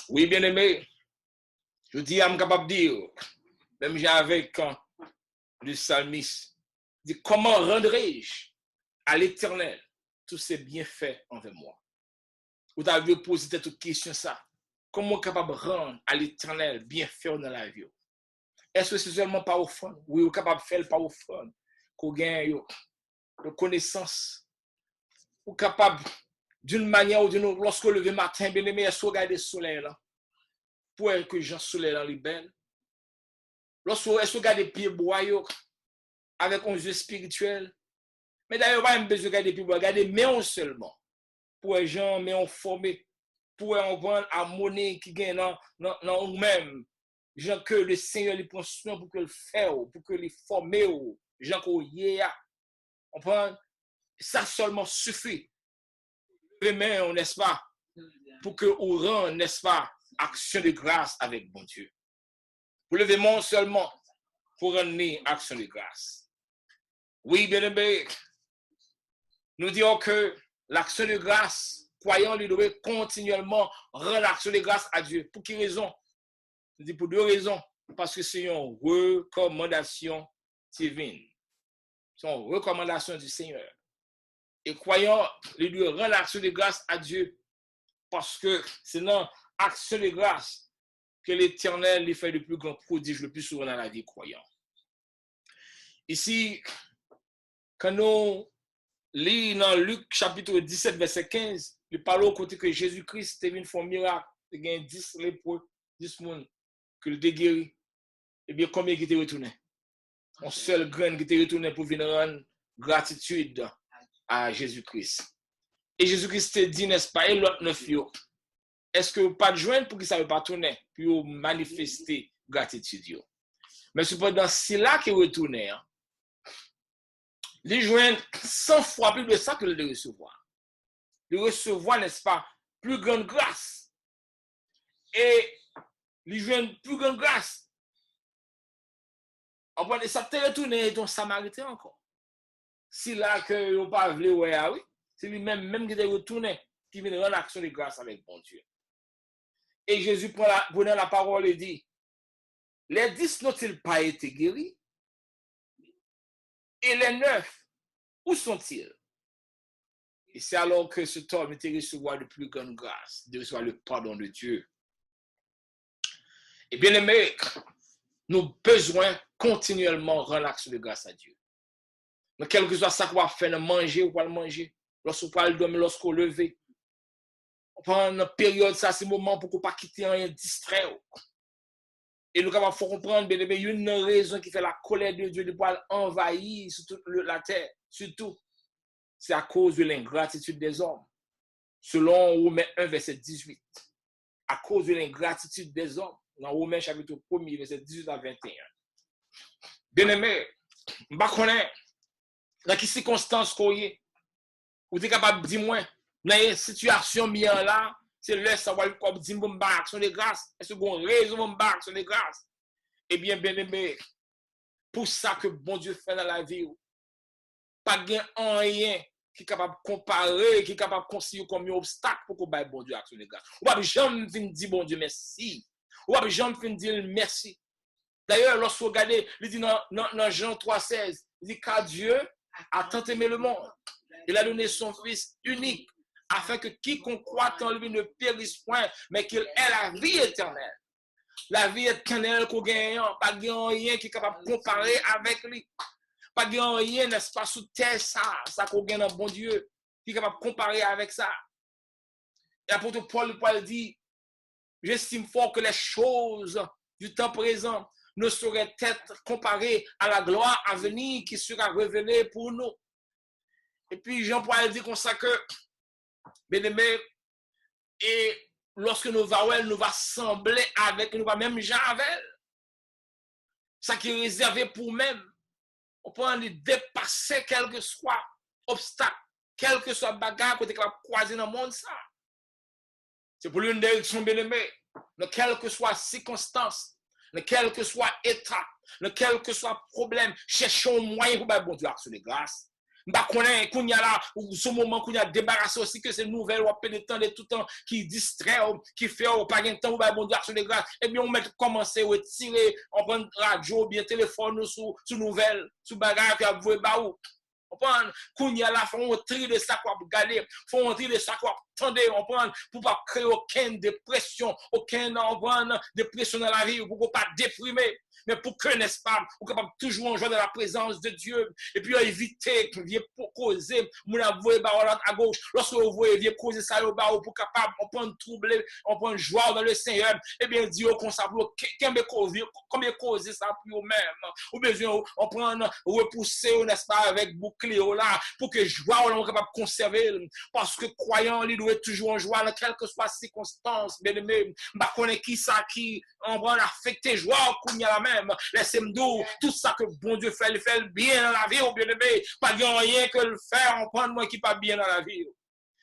Oui, bien aimé, je dis, je suis capable de dire, même j'ai avec le psalmiste, dit comment rendrai-je à l'Éternel tous ses bienfaits envers moi? Vous avez posé cette question ça. Comment capable de rendre à l'Éternel bienfaits dans la vie? Est-ce que c'est seulement par au fond? Oui, vous êtes capable de faire par au fond. Qu'on gagne de connaissance. Vous êtes capable d'une manière ou d'une autre, lorsque le matin, bien aimé, est-ce que vous regardez le soleil là? Pour que Jean soleil dans les belles. Lorsque est-ce que vous regardez les pieds bois avec un yeux spirituel? Mais d'ailleurs, pas même besoin de regarder les pieds bois, regardez mais seulement. Pour les gens, mais on formé, pour on prendre harmonie qui gagne dans nous-mêmes. Gens que le Seigneur les prend soin pour que le fasse, pour que les forme, gens qu'on y a. On prend ça seulement suffit. Mais n'est-ce pas, pour que on rende, n'est-ce pas, action de grâce avec bon Dieu. Pour lever mon seulement pour rendre action de grâce. Oui, bien aimé, nous disons que l'action de grâce, croyant, lui doit continuellement rendre l'action de grâce à Dieu. Pour quelle raison? Je dis pour deux raisons. Parce que c'est une recommandation divine. C'est une recommandation du Seigneur. Et croyant, il doit rendre l'action de grâce à Dieu. Parce que c'est dans l'action de grâce que l'Éternel lui fait le plus grand prodige, le plus souvent dans la vie croyant. Ici, quand nous lisons dans Luc chapitre 17, verset 15, il parle au côté que Jésus-Christ est venu faire un miracle. Il y a 10 lépreux, 10 personnes que le guéri. Et bien, combien qui étaient retournés? Un seul grain qui était retourné pour venir rendre gratitude à Jésus-Christ. Et Jésus-Christ dit, n'est-ce pas, et l'autre neuf yo, est-ce que vous pas de joindre pour qu'il ne savent pas tourner, puis vous manifester gratitude yo. Mais cependant, c'est là qu'il retourne, hein, les joindre 100 fois plus de ça que le recevoir. Le recevoir, n'est-ce pas, plus grande grâce. Et les joindre plus grande grâce. Et ça te retourne ton Samaritain encore. Si là que vous pas voulu, ouais, ah oui, c'est lui-même qui te retourne, qui vient rendre action de grâce avec bon Dieu. Et Jésus prenant la parole et dit, les 10 n'ont-ils pas été guéris? Et les 9, où sont-ils? Et c'est alors que cet homme était recevoir de plus grande grâce, de recevoir le pardon de Dieu. Et bien aimé, nous avons besoin continuellement de rendre action de grâce à Dieu. Mais quel que soit ça qu'on va faire, manger ou pas le manger, lorsqu'on va le dormir, lorsqu'on lever. Pendant une période, ça c'est le moment pour qu'on ne pas quitter rien distrait. Et nous avons comprendre, bien aimé, une raison qui fait la colère de Dieu de pouvoir envahir sur toute la terre, surtout, c'est à cause de l'ingratitude des hommes. Selon Romains 1, verset 18. À cause de l'ingratitude des hommes. Dans Romains chapitre 1, verset 18 à 21. Bien aimé, je ne connais pas dans quelles circonstances vous êtes capable de dire moi, dans une situation bien là, c'est là ça va comme dire bon action de grâce. Est-ce que vous avez raison bon action de grâce? Eh bien, bien aimé, pour ça que bon Dieu fait dans la vie, pas gain rien qui est capable de comparer, qui est capable de considérer comme un obstacle pour qu'on baille bon Dieu action de grâce. Ou pas jamais fin dire bon Dieu merci. Ou pas jamais fin dire merci. D'ailleurs, lorsque vous regardez, il dit dans Jean 3,16, il dit car Dieu a tant aimé le monde. Il a donné son Fils unique afin que quiconque croit en lui ne périsse point, mais qu'il ait la vie éternelle. La vie éternelle qu'on gagne, pas rien qui est capable de comparer avec lui. Pas rien, n'est-ce pas, sous terre, ça qu'on gagne dans bon Dieu, qui est capable de comparer avec ça. Et l'apôtre Paul dit, j'estime fort que les choses du temps présent ne sauraient être comparées à la gloire à venir qui sera révélée pour nous. Et puis Jean-Paul dit comme ça que, bien aimé, et lorsque nous va sembler avec, nous va même Jean avec elle. Ça qui est réservé pour même. On peut en dépasser quel que soit obstacle, quel que soit bagarre qu'on est capable de croiser dans le monde, ça. C'est pour l'une direction, bien aimé, dans quelle que soit circonstance, dans quel que soit état, dans quel que soit problème, cherchons un moyen pour bon Dieu action de grâce. Bah connaît qu'on y a là ou ce moment qu'on y a débarrassé aussi que ces nouvelles ou peu de temps de tout temps qui distrait qui fait pas de temps ou bah bon Dieu action de grâce et bien on met commencer à tirer on prend radio bien téléphone sous nouvelles sous bagarre qui a voué ba ou on prend qu'on y a là font tri de ça quoi regarder font tri de ça quoi attendez on prend pour pas créer aucune dépression aucune dépression dans la vie pour pas déprimer. Mais pour que, n'est-ce pas, vous capable toujours en joie de la présence de Dieu. Et puis, éviter que vous pour causer, vous n'avez pas à gauche. Lorsque vous voyez causer ça, pour capable, on prend troubler, on prend joie dans le Seigneur. Eh bien, Dieu, qu'on s'appelle, combien causer ça pour vous-même. Ou besoin, on prend, repousser, n'est-ce pas, avec bouclier là, pour que joie, on est capable de conserver. Parce que croyant, il doit être toujours en joie, dans quelle que soit circonstance, bien aimé. Bah, connaît qui ça, qui, on va affecter joie, qu'on y a la même. Laissez-moi dire, tout ça que bon Dieu fait, il fait bien dans la vie, ou bien aimé. Pas de rien que le faire, on prend moi qui pas bien dans la vie.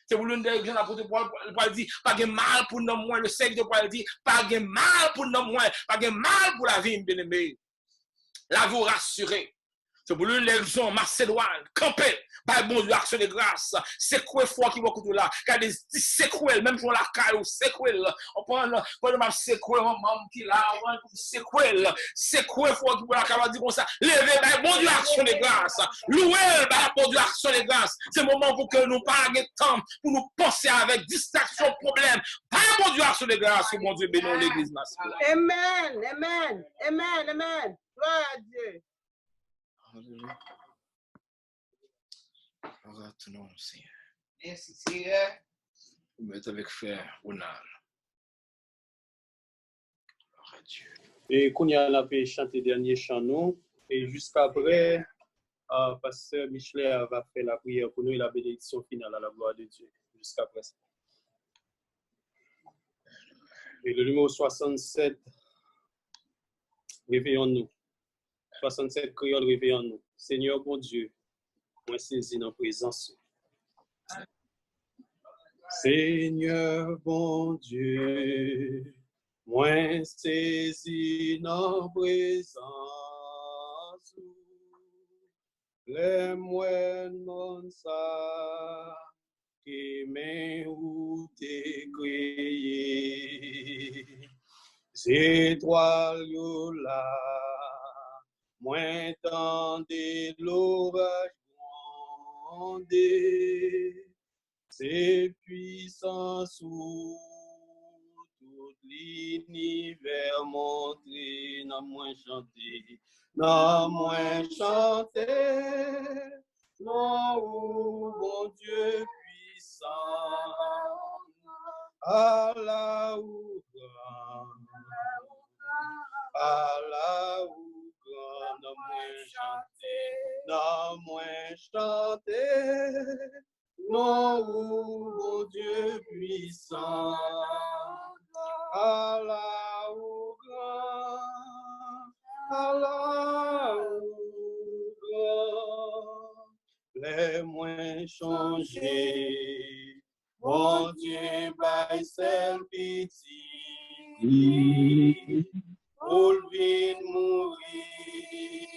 C'est pour l'une des gens, l'apôtre Paul dit, pas de mal pour nous moins. Le Seigneur Paul dit, pas de mal pour nous moins. Pas de mal pour la vie, bien aimé. La vous rassurer. C'est pour l'une des gens, Macédoine, camper. Par bon Dieu, action de grâce. C'est quoi foi qui va coûter là? Car c'est quoi, même pour la caille, c'est quoi? On prend ma c'est quoi, maman qui là, c'est quoi? C'est quoi foi qui va la caille, dire comme ça. Levez, par bon Dieu, action de grâce. Louez, par bon Dieu, action de grâce. C'est le moment pour que nous pas de temps, pour nous penser avec distraction, problème. Par bon Dieu, action de grâce, que mon Dieu bénisse l'église massive. Amen, amen, amen, amen. Gloire à Dieu. Alléluia. Gloire à ton nom, Seigneur. Merci, Seigneur. Vous mettez avec frère Ronald. Gloire à Dieu. Et qu'on y a la paix chanter dernier chant nous. Et jusqu'après, pasteur Michelet va faire la prière pour nous et la bénédiction finale à la gloire de Dieu. jusqu'à présent. Et le numéro 67, réveillons-nous. 67 créoles, réveillons-nous. Seigneur bon Dieu, moi saisi dans la présence. Seigneur bon Dieu, moi saisi dans la présence. Les moines non ça qui m'ont ou t'es créé. Étoiles yo là, moi tendez l'orage grondé. C'est puissant sous tout l'univers montré, n'a moins chanté, n'a moins chanté, non, oh, mon Dieu puissant, Allah ou grand, Allah ou grand, n'a moins chanté, non, mon Dieu puissant, Allah ou grand, Allah ou grand, les moins changés, mon Dieu, by celle pitié, pour le mourir,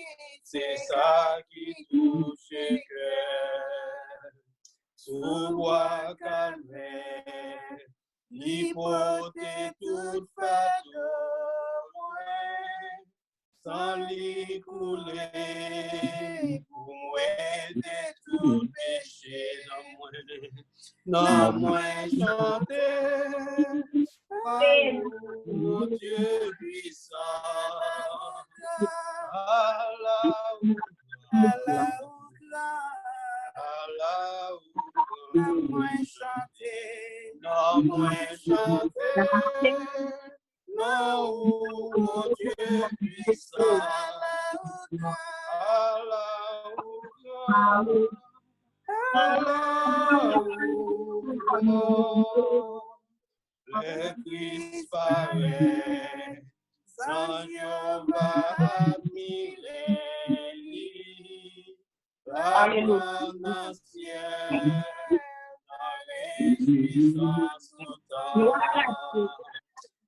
c'est ça qui touche le cœur. Sous bois calvaire, l'hypothèse toute fatale, sans l'y couler, pour m'aider tout péché, non moins chanter, mon Dieu puissant, Allah, Allah, non moins chanter, non moins chanter, non, mon Dieu puissant, Allah, Allah, le Christ paraît, sans Dieu va admirer. La grande ancienne, la réjouissance totale,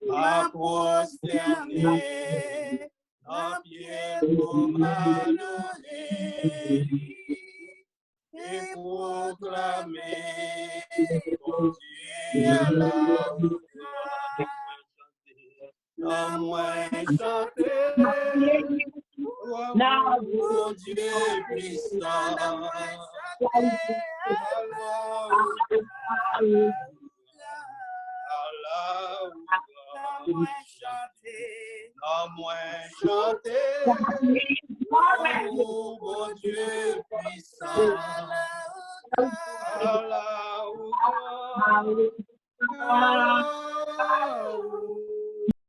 la prosternée, la pierre pour m'adorer, et proclamer, mon Dieu, Allah, non moins chanter, mon Dieu puissant, Allah, non moins chanter, mon Dieu puissant, Allah,